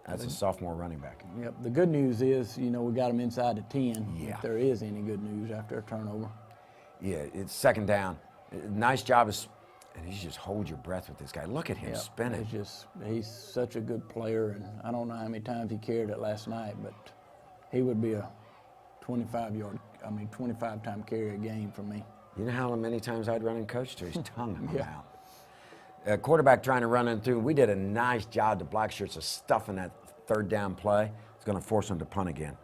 That's a sophomore running back. Yep. The good news is, we got him inside the 10. Yeah. If there is any good news after a turnover. Yeah, it's 2nd down. Nice job. And you just hold your breath with this guy. Look at him Yep. spinning. He's such a good player, and I don't know how many times he carried it last night, but he would be a 25-time carry a game for me. You know how many times I'd run and coach to his tongue in my mouth. Quarterback trying to run in through. We did a nice job, the black shirts, of stuffing that 3rd down play. It's going to force him to punt again.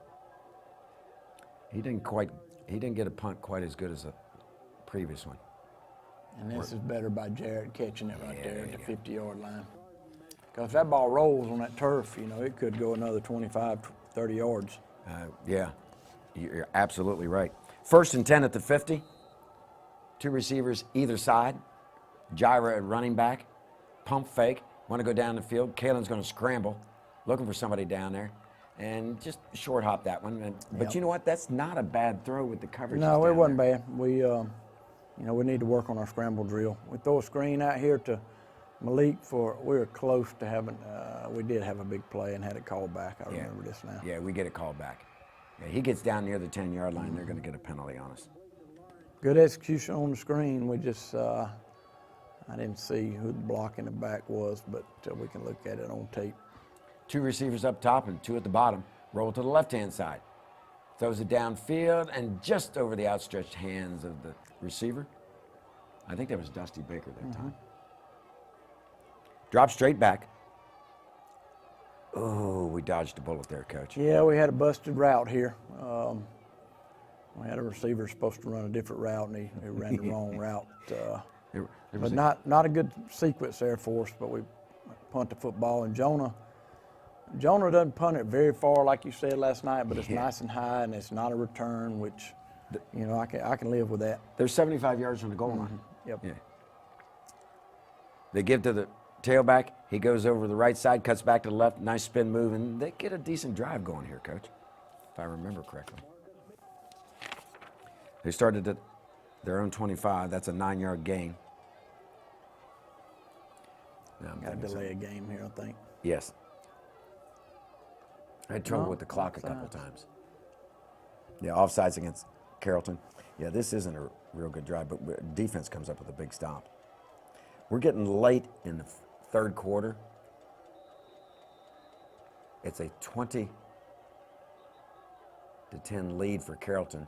He didn't get a punt quite as good as the previous one. And this is better by Jarrett catching it right there at the 50-yard line. Because if that ball rolls on that turf, it could go another 25, 30 yards. Yeah, you're absolutely right. 1st and 10 at the 50. 2 receivers either side. Gyra at running back. Pump fake. Want to go down the field. Kalen's going to scramble, looking for somebody down there. And just short hop that one. But you know what? That's not a bad throw with the coverage. No, it wasn't bad. We need to work on our scramble drill. We throw a screen out here to Malik we were close to having, we did have a big play and had it called back. I remember this now. Yeah, we get it called back. Yeah, he gets down near the 10-yard line. They're going to get a penalty on us. Good execution on the screen. We just, I didn't see who the block in the back was, but we can look at it on tape. 2 receivers up top and 2 at the bottom. Roll to the left-hand side. Throws it downfield and just over the outstretched hands of the receiver. I think that was Dusty Baker that time. Drop straight back. Oh, we dodged a bullet there, Coach. Yeah, we had a busted route here. We had a receiver supposed to run a different route, and he ran the wrong route. But not a good sequence there for us, but we punt the football. And Jonah doesn't punt it very far, like you said last night, but it's nice and high, and it's not a return, which, I can live with that. They're 75 yards from the goal line. Yep. Yeah. They give to the tailback. He goes over the right side, cuts back to the left. Nice spin move, and they get a decent drive going here, Coach, if I remember correctly. They started at their own 25. That's a 9-yard gain. Got to delay a game here, I think. Yes. I had trouble with the clock a couple times. Yeah, offsides against Carrollton. Yeah, this isn't a real good drive, but defense comes up with a big stop. We're getting late in the 3rd quarter. It's a 20-10 lead for Carrollton,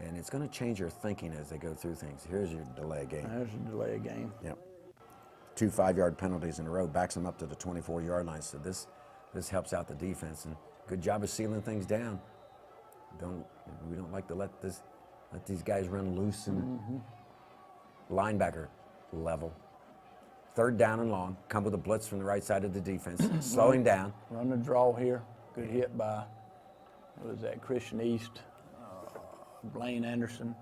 and it's going to change your thinking as they go through things. Here's your delay game. There's a delay game. Yep. 2 5-yard penalties in a row, backs them up to the 24-yard line. So this helps out the defense, and good job of sealing things down. We don't like to let these guys run loose and linebacker level. 3rd down and long. Come with a blitz from the right side of the defense. Slow him down. Run the draw here. Good hit by, what is that, Christian East, Blaine Anderson.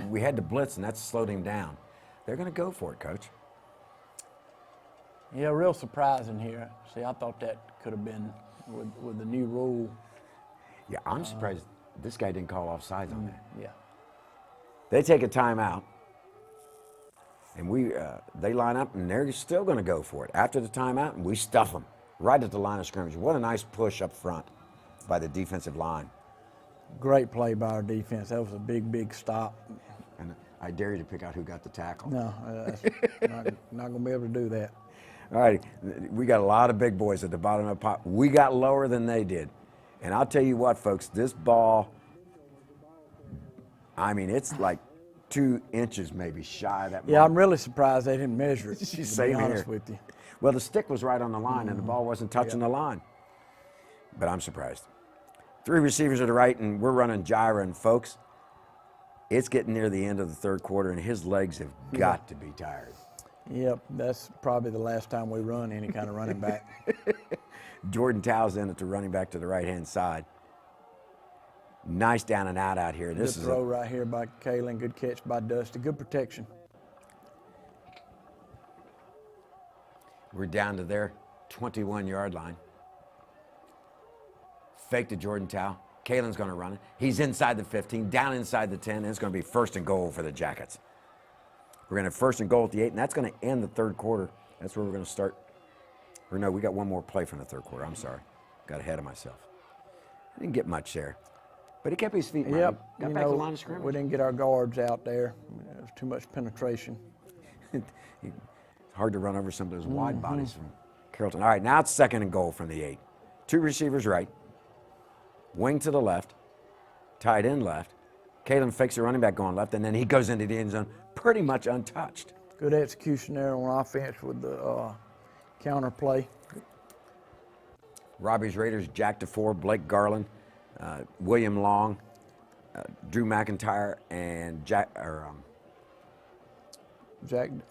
We had to blitz, and that slowed him down. They're going to go for it, Coach. Yeah, real surprising here. See, I thought that could have been with the new rule. Yeah, I'm surprised this guy didn't call offsides on that. Yeah. They take a timeout, and they line up, and they're still going to go for it. After the timeout, and we stuff them right at the line of scrimmage. What a nice push up front by the defensive line. Great play by our defense. That was a big, big stop. And I dare you to pick out who got the tackle. No, not going to be able to do that. All right, we got a lot of big boys at the bottom of the pot. We got lower than they did. And I'll tell you what, folks, this ball, it's like 2 inches maybe shy of that ball. Yeah, I'm really surprised they didn't measure it, to be Same honest here. with you. Well, the stick was right on the line, and the ball wasn't touching the line. But I'm surprised. 3 receivers to the right, and we're running Gyra, and folks, it's getting near the end of the 3rd quarter, and his legs have got to be tired. Yep, that's probably the last time we run any kind of running back. Jordan Tow's in at the running back to the right-hand side. Nice down and out here. Good This is throw right here by Calhoun. Good catch by Dusty. Good protection. we're down to their 21-yard line. Fake to Jordan Tao. Kalen's going to run it. He's inside the 15, down inside the 10, and it's going to be 1st and goal for the Jackets. We're going to have 1st and goal at the 8, and that's going to end the 3rd quarter. That's where we're going to start. Or no, we got one more play from the 3rd quarter. I'm sorry. Got ahead of myself. I didn't get much there. But he kept his feet running. Yep. Got back to the line of scrimmage. We didn't get our guards out there. There was too much penetration. It's hard to run over some of those wide bodies from Carrollton. All right, now it's 2nd and goal from the 8. 2 receivers right. Wing to the left. Tight end left. Calhoun fakes the running back going left, and then he goes into the end zone pretty much untouched. Good execution there on offense with the counter play. Robbie's Raiders, Jack DeFore, Blake Garland, William Long, Drew McIntyre, and Jack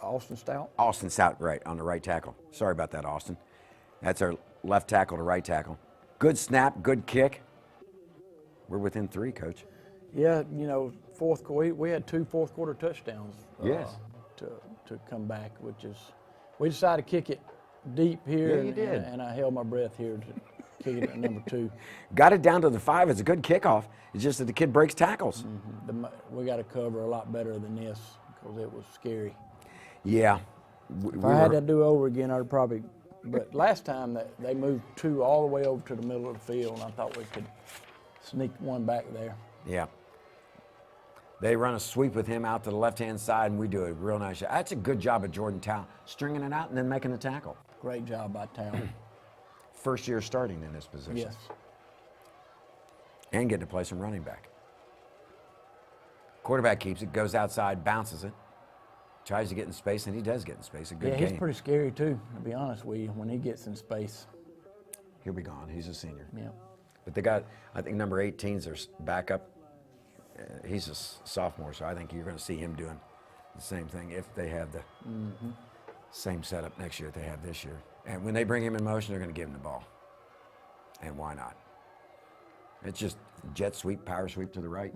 Austin Stout. Austin Stout, right, on the right tackle. Sorry about that, Austin. That's our left tackle to right tackle. Good snap, good kick. We're within 3, Coach. Yeah, you know, 4th quarter, we had 2 4th quarter touchdowns. Yes. To come back, which is, we decided to kick it deep here. Yeah, you did. And I held my breath here to kick it at number 2. Got it down to the 5. It's a good kickoff. It's just that the kid breaks tackles. We got to cover a lot better than this because it was scary. Yeah. If I had to do over again, I'd probably. But last time they moved 2 all the way over to the middle of the field, and I thought we could sneak one back there. Yeah. They run a sweep with him out to the left-hand side, and we do a real nice job. That's a good job of Jordan Tao, stringing it out and then making the tackle. Great job by Town. First year starting in this position. Yes. And getting to play some running back. Quarterback keeps it, goes outside, bounces it, tries to get in space, and he does get in space. A good game. He's pretty scary too, to be honest with you, when he gets in space. He'll be gone. He's a senior. Yeah. But they got, I think, number 18's their backup. He's a sophomore, so I think you're going to see him doing the same thing if they have the same setup next year that they have this year. And when they bring him in motion, they're going to give him the ball. And why not? It's just jet sweep, power sweep to the right.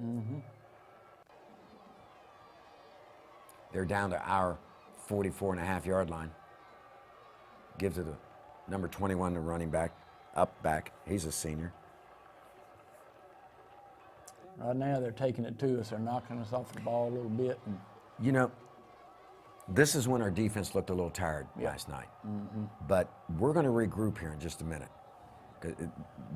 They're down to our 44.5-yard line. Gives it a number 21 to running back, up back. He's a senior. Right now they're taking it to us. They're knocking us off the ball a little bit. And You know, this is when our defense looked a little tired last night. But we're going to regroup here in just a minute. 'Cause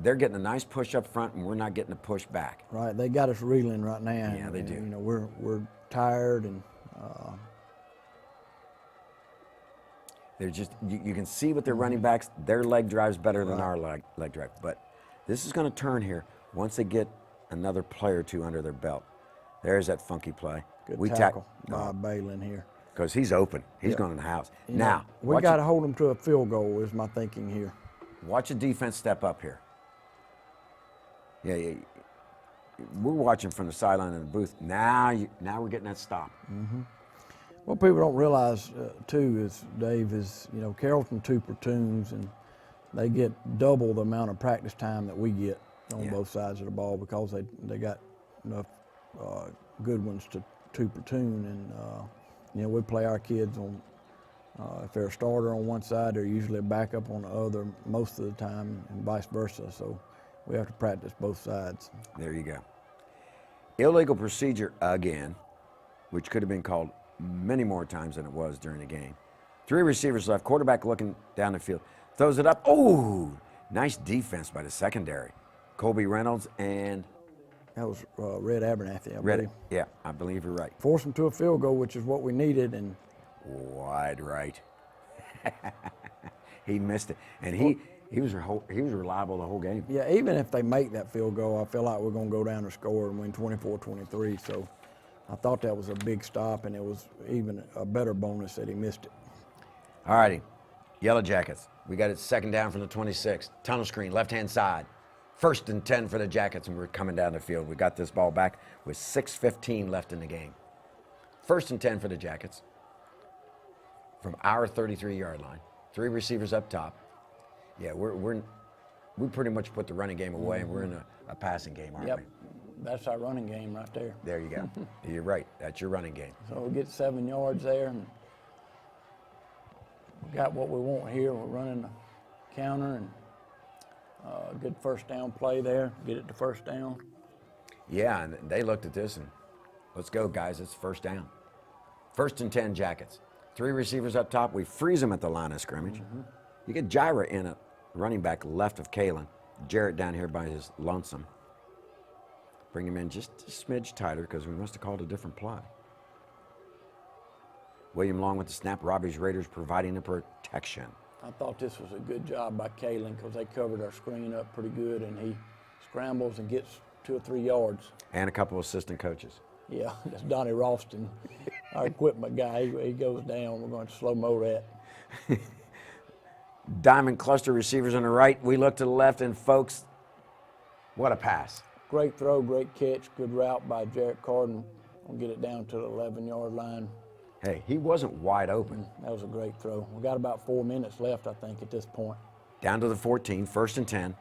they're getting a nice push up front, and we're not getting a push back. right, they got us reeling right now. Yeah, they do. You know, we're tired and. They're just, you can see with their running backs, their leg drive's better than our leg drive. But this is going to turn here once they get another play or 2 under their belt. There's that funky play. Good tackle by Balin here. Because he's open. He's going in the house. Now, We got to hold them to a field goal is my thinking here. watch the defense step up here. Yeah. We're watching from the sideline in the booth. Now we're getting that stop. What people don't realize too is, Dave, is, you know, Carrollton 2 platoons, and they get double the amount of practice time that we get on both sides of the ball because they got enough good ones to 2 platoon, and you know, we play our kids on if they're a starter on one side, they're usually a backup on the other most of the time, and vice versa. So we have to practice both sides. There you go. Illegal procedure again, which could have been called many more times than it was during the game. 3 receivers left, quarterback looking down the field. Throws it up. Oh, nice defense by the secondary. Colby Reynolds and That was Red Abernathy, I Red. believe. Yeah, I believe you're right. Force them to a field goal, which is what we needed, and Wide right. He missed it. And he was reliable the whole game. yeah, even if they make that field goal, I feel like we're going to go down and score and win 24-23. So I thought that was a big stop, and it was even a better bonus that he missed it. All righty. Yellow Jackets. We got it 2nd down from the 26. Tunnel screen, left-hand side. 1st and 10 for the Jackets, and we're coming down the field. We got this ball back with 6:15 left in the game. 1st and 10 for the Jackets from our 33-yard line. 3 receivers up top. Yeah, we pretty much put the running game away, and we're in a passing game, aren't we? That's our running game right there. There you go. You're right. That's your running game. So we get 7 yards there, and we got what we want here. We're running the counter, and good first down play there. Get it to first down. Yeah, and they looked at this and let's go, guys. It's first down. 1st and 10 Jackets. 3 receivers up top. We freeze them at the line of scrimmage. You get Gyra in at running back left of Kalen. Jarrett down here by his lonesome. Bring him in just a smidge tighter because we must have called a different play. William Long with the snap. Robbie's Raiders providing the protection. I thought this was a good job by Kalen because they covered our screen up pretty good, and he scrambles and gets 2 or 3 yards. And a couple of assistant coaches. Yeah, that's Donnie Ralston, our equipment guy. He goes down. We're going to slow-mo that. Diamond cluster receivers on the right. We look to the left, and folks, what a pass. Great throw, great catch, good route by Jarrett Carden. We'll get it down to the 11-yard line. Hey, he wasn't wide open. That was a great throw. We got about 4 minutes left, I think, at this point. Down to the 14, 1st and 10.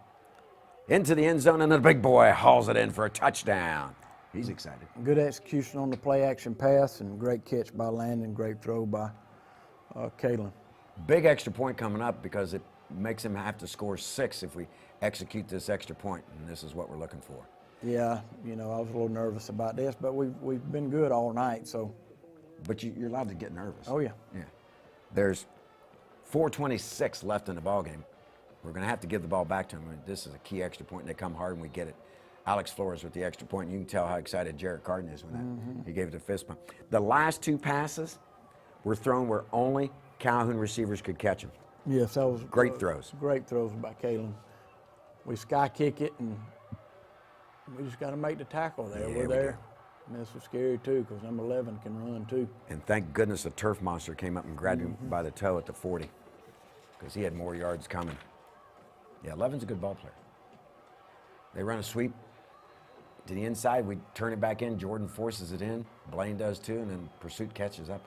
Into the end zone, and the big boy hauls it in for a touchdown. He's excited. Good execution on the play-action pass, and great catch by Landon, great throw by Kalen. Big extra point coming up because it makes him have to score 6 if we execute this extra point, and this is what we're looking for. Yeah, you know, I was a little nervous about this, but we've been good all night, so. But you're allowed to get nervous. Oh, yeah. Yeah. There's 4:26 left in the ball game. We're going to have to give the ball back to him. This is a key extra point, and they come hard, and we get it. Alex Flores with the extra point. You can tell how excited Jarrett Carden is when he gave it a fist bump. The last 2 passes were thrown where only Calhoun receivers could catch them. Yes, that was Great throws. Great throws by Kalen. We sky kick it, and we just got to make the tackle there. Yeah, We're we there. And this was scary, too, because number 11 can run, too. And thank goodness the turf monster came up and grabbed him by the toe at the 40 because he had more yards coming. Yeah, 11's a good ball player. They run a sweep to the inside. We turn it back in. Jordan forces it in. Blaine does, too, and then pursuit catches up.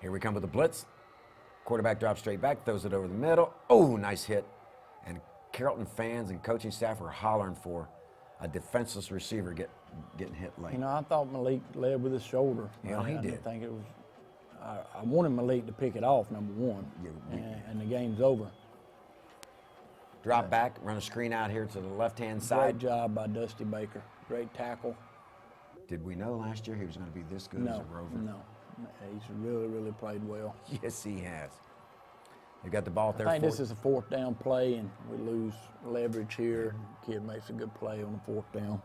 Here we come with the blitz. Quarterback drops straight back, throws it over the middle. Oh, nice hit. And Carrollton fans and coaching staff were hollering for a defenseless receiver getting hit late. You know, I thought Malik led with his shoulder. Yeah, he I did. didn't think it was. I wanted Malik to pick it off, number 1, and the game's over. Drop back, run a screen out here to the left-hand Great side. job by Dusty Baker. Great tackle. Did we know last year he was going to be this good as a Rover? No. He's really, really played well. Yes, he has. They got the ball at their I think 40. this is a 4th down play, and we lose leverage here. Kid makes a good play on the 4th down.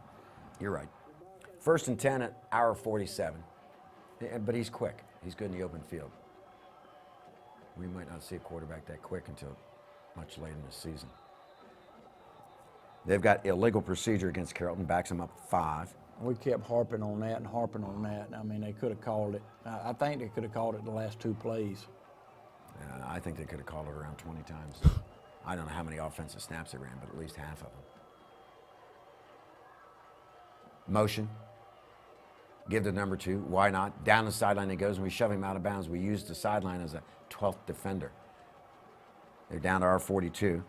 You're right. 1st and 10 at hour 47. But he's quick. He's good in the open field. We might not see a quarterback that quick until much later in the season. They've got illegal procedure against Carrollton, backs them up 5. We kept harping on that and harping on that. I mean, they could have called it. I think they could have called it the last 2 plays. I think they could have called it around 20 times. I don't know how many offensive snaps they ran, but at least half of them. Motion. Give to number 2. Why not? Down the sideline he goes, and we shove him out of bounds. We use the sideline as a 12th defender. They're down to our 42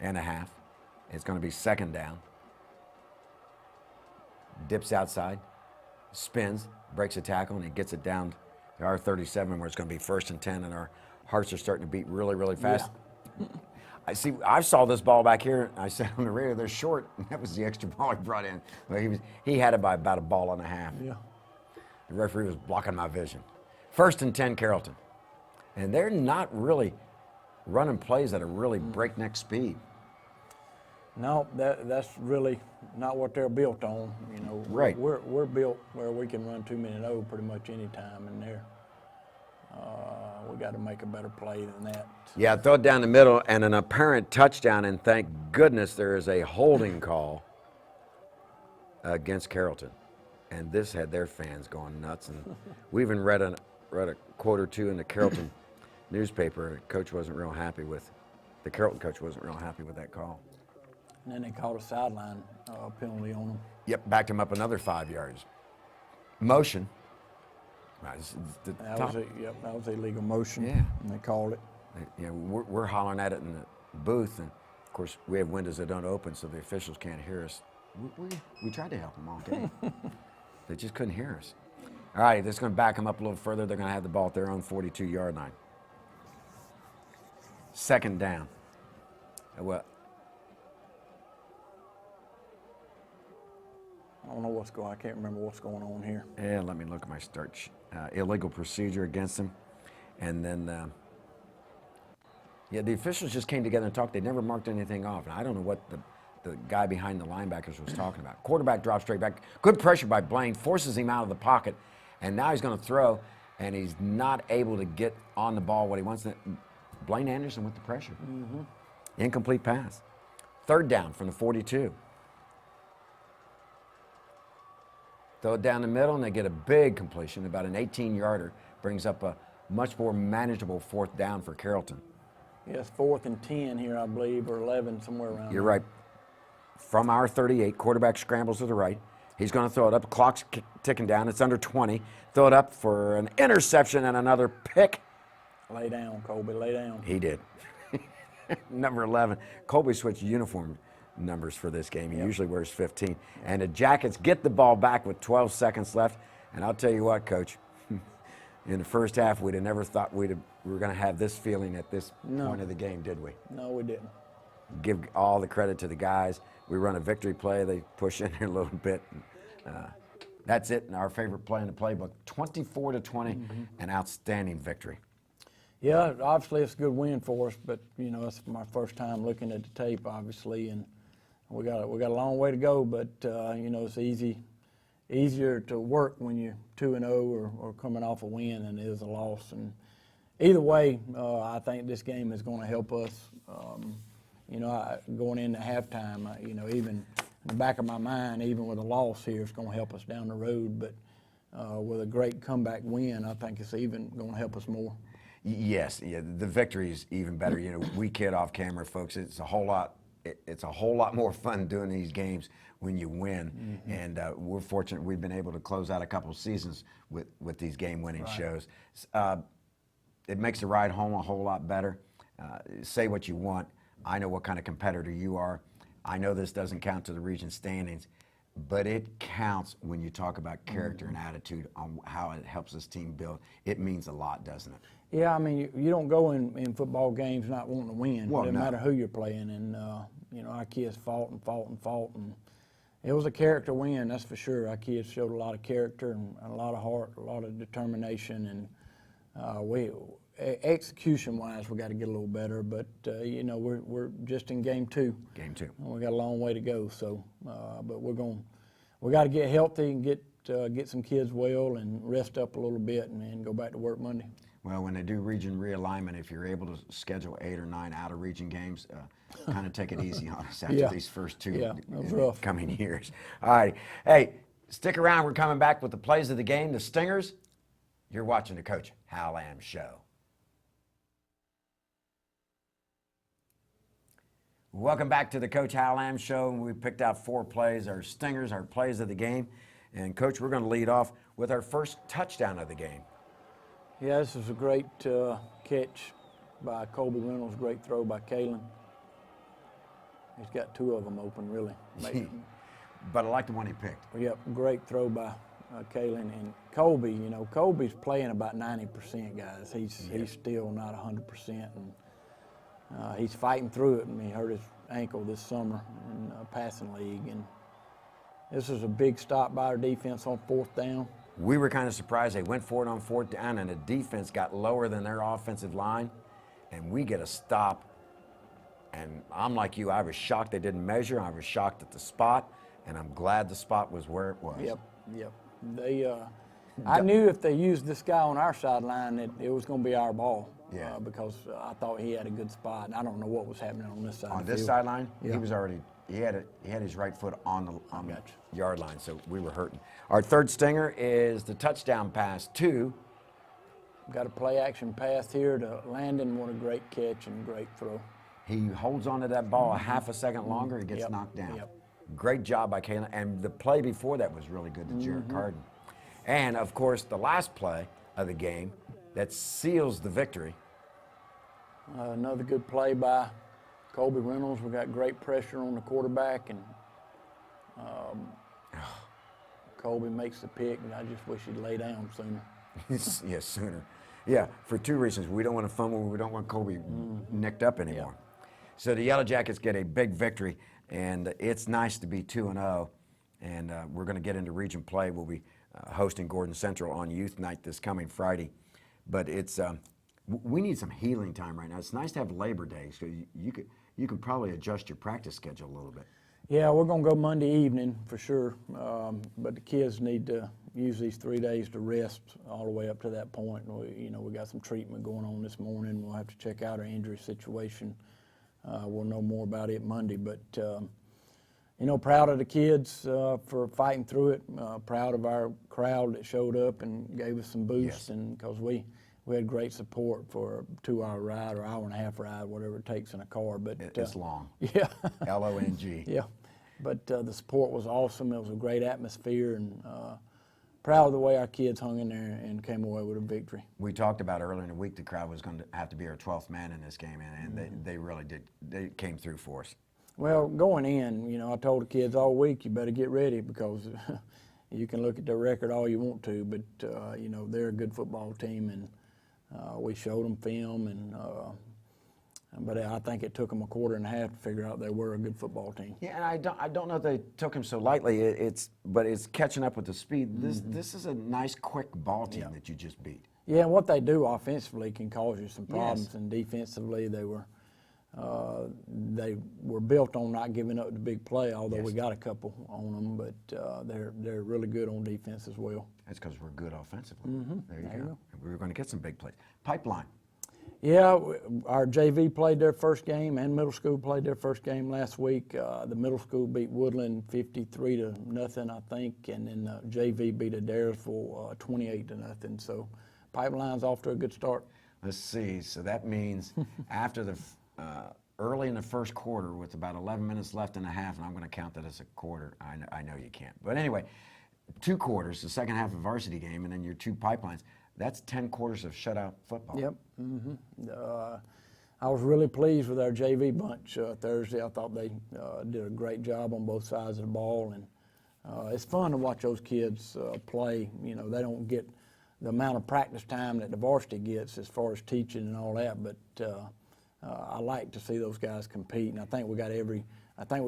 and a half. It's going to be 2nd down. Dips outside, spins, breaks a tackle, and he gets it down to our 37 where it's going to be 1st and 10, and our hearts are starting to beat really, really fast. Yeah. I saw this ball back here. I said on the radio, they're short. And that was the extra ball he brought in. Well, he had it by about a ball and a half. Yeah. The referee was blocking my vision. 1st and 10, Carrollton. And they're not really running plays at a really breakneck speed. No, that's really not what they're built on. You know, Right. We're built where we can run 2-minute-0 pretty much any time in there. We got to make a better play than that. Yeah, throw it down the middle and an apparent touchdown, and thank goodness there is a holding call against Carrollton. And this had their fans going nuts. And we even read a quote or 2 in the Carrollton newspaper. The Carrollton coach wasn't real happy with that call. And then they called a sideline penalty on them. Yep, backed him up another 5 yards. Motion. That was illegal motion. Yeah. And they called it. We're hollering at it in the booth, and course, we have windows that don't open, so the officials can't hear us. We tried to help them all game. They just couldn't hear us. All right, this is going to back them up a little further. They're going to have the ball at their own 42-yard line. Second down. Well, I don't know what's going. I can't remember what's going on here. yeah, let me look at my start. Illegal procedure against them, and then yeah, the officials just came together and talked. They never marked anything off, and I don't know what the guy behind the linebackers was talking about. Quarterback drops straight back. Good pressure by Blaine, forces him out of the pocket, and now he's going to throw, and he's not able to get on the ball what he wants. Blaine Anderson with the pressure. Incomplete pass. Third down from the 42. Throw it down the middle, and they get a big completion, about an 18-yarder. Brings up a much more manageable fourth down for Carrollton. Yes, 4th and 10 here, I believe, or 11, somewhere around You're there. right. From our 38, quarterback scrambles to the right. He's going to throw it up. Clock's ticking down. It's under 20. Throw it up for an interception and another pick. Lay down, Colby, lay down. He did. Number 11. Colby switched uniform numbers for this game. He usually wears 15. And the Jackets get the ball back with 12 seconds left. And I'll tell you what, Coach, in the first half, we'd have never thought we were going to have this feeling at this point of the game, did we? No, we didn't. Give all the credit to the guys. We run a victory play. They push in there a little bit. That's it. And our favorite play in the playbook, 24-20, an outstanding victory. Yeah, obviously it's a good win for us, but you know it's my first time looking at the tape, obviously, and we got a long way to go. But you know it's easier to work when you're 2-0 or coming off a win than it is a loss. And either way, I think this game is going to help us. You know, going into halftime, you know, even in the back of my mind, even with a loss here, it's going to help us down the road. But with a great comeback win, I think it's even going to help us more. Yes, yeah, the victory is even better. You know, we kid off camera, folks. It's a whole lot. It's a whole lot more fun doing these games when you win. And we're fortunate we've been able to close out a couple of seasons with these game-winning shows. It makes the ride home a whole lot better. Say what you want. I know what kind of competitor you are. I know this doesn't count to the region standings, but it counts when you talk about character and attitude on how it helps this team build. It means a lot, doesn't it? Yeah, I mean, you don't go in football games not wanting to win. Well, it doesn't no. matter who you're playing. And, you know, our kids fought. And it was a character win, that's for sure. Our kids showed a lot of character and a lot of heart, a lot of determination. And execution-wise, we got to get a little better. But, you know, we're just in game 2. Game 2. And we got a long way to go. So, but we got to get healthy and get some kids well and rest up a little bit and then go back to work Monday. Well, when they do region realignment, if you're able to schedule 8 or 9 out-of-region games, kind of take it easy on us after these first 2 that was rough. coming years. All right. Hey, stick around. We're coming back with the plays of the game, the Stingers. You're watching the Coach Hal Lamb Show. Welcome back to the Coach Hal Lamb Show. We picked out 4 plays, our Stingers, our plays of the game. And, Coach, we're going to lead off with our first touchdown of the game. Yeah, this was a great catch by Colby Reynolds, great throw by Calhoun. He's got 2 of them open, really. But I like the one he picked. Yep, great throw by Calhoun. And Colby, you know, Colby's playing about 90%, guys. He's still not 100%. And he's fighting through it, and he hurt his ankle this summer in a passing league. And this was a big stop by our defense on 4th down. We were kind of surprised. They went for it on 4th down, and the defense got lower than their offensive line, and we get a stop. And I'm like you. I was shocked they didn't measure. I was shocked at the spot, and I'm glad the spot was where it was. Yep. I knew if they used this guy on our sideline, it was going to be our ball. Yeah. Because I thought he had a good spot. I don't know what was happening on this side. On of the this field. sideline, Yeah. he was already. He had his right foot on the yard line, so we were hurting. Our third stinger is the touchdown pass to. Got a play action pass here to Landon. What a great catch and great throw. He holds onto that ball a half a second longer. He gets knocked down. Yep. Great job by Calhoun. And the play before that was really good to Jared Carden. And, of course, the last play of the game that seals the victory. Another good play by Colby Reynolds, we got great pressure on the quarterback, and Colby makes the pick, and I just wish he'd lay down sooner. Yes, sooner. Yeah, for two reasons. We don't want to fumble. We don't want Colby nicked up anymore. So the Yellow Jackets get a big victory, and it's nice to be 2-0. And we're going to get into region play. We'll be hosting Gordon Central on Youth Night this coming Friday. But it's we need some healing time right now. It's nice to have Labor Day, so you can probably adjust your practice schedule a little bit. Yeah, we're going to go Monday evening for sure, but the kids need to use these 3 days to rest all the way up to that point. We got some treatment going on this morning. We'll have to check out our injury situation. We'll know more about it Monday, but proud of the kids for fighting through it. Proud of our crowd that showed up and gave us some boost, and because we had great support for a 2-hour ride or hour-and-a-half ride, whatever it takes in a car. But it's long. Yeah. Long. Yeah, but the support was awesome. It was a great atmosphere, and proud of the way our kids hung in there and came away with a victory. We talked about earlier in the week the crowd was going to have to be our 12th man in this game, and they really did. They came through for us. Well, going in, I told the kids all week, you better get ready, because you can look at their record all you want to, but they're a good football team, and we showed them film, but I think it took them a quarter and a half to figure out they were a good football team. Yeah, and I don't know if they took him so lightly. But it's catching up with the speed. This is a nice, quick ball team that you just beat. Yeah, and what they do offensively can cause you some problems, and defensively they were built on not giving up the big play. Although we got a couple on them, but they're really good on defense as well. That's because we're good offensively. There you go. We were going to get some big plays. Pipeline. Yeah, our JV played their first game, and middle school played their first game last week. The middle school beat Woodland 53-0, I think, and then JV beat Adairsville 28-0. So Pipeline's off to a good start. Let's see. So that means after the early in the first quarter, with about 11 minutes left in the half, and I'm going to count that as a quarter. I know you can't, but anyway, 2 quarters, the second half of varsity game, and then your 2 pipelines. That's 10 quarters of shutout football. Yep. I was really pleased with our JV bunch Thursday. I thought they did a great job on both sides of the ball, and it's fun to watch those kids play. They don't get the amount of practice time that the varsity gets as far as teaching and all that, but I like to see those guys compete, and I think we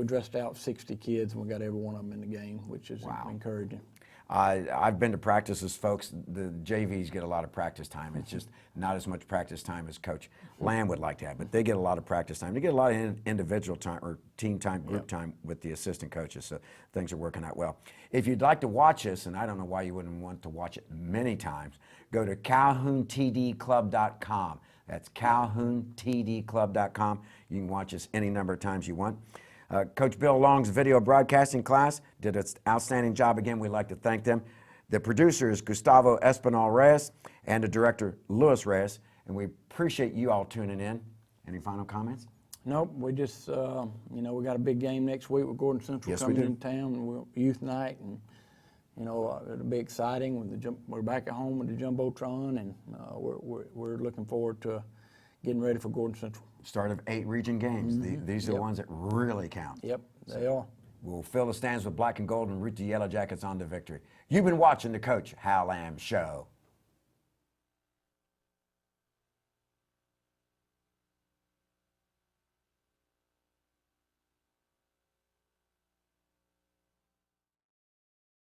dressed out 60 kids, and we got every one of them in the game, which is encouraging. I've been to practices, folks. The JVs get a lot of practice time. It's just not as much practice time as Coach Lamb would like to have, but they get a lot of practice time. They get a lot of individual time or team time, group time with the assistant coaches, so things are working out well. If you'd like to watch us, and I don't know why you wouldn't want to watch it many times, go to CalhounTDClub.com. That's CalhounTDClub.com. You can watch us any number of times you want. Coach Bill Long's video broadcasting class did an outstanding job again. We'd like to thank them. The producer is Gustavo Espinal Reyes and the director Louis Reyes, and we appreciate you all tuning in. Any final comments? Nope, we just, we got a big game next week with Gordon Central coming in town, Youth Night, and, it'll be exciting. We're back at home with the Jumbotron, and we're looking forward to getting ready for Gordon Central. Start of 8 region games. These are the ones that really count. Yep, they are. We'll fill the stands with black and gold and root the Yellow Jackets on to victory. You've been watching the Coach Hal Lamb Show.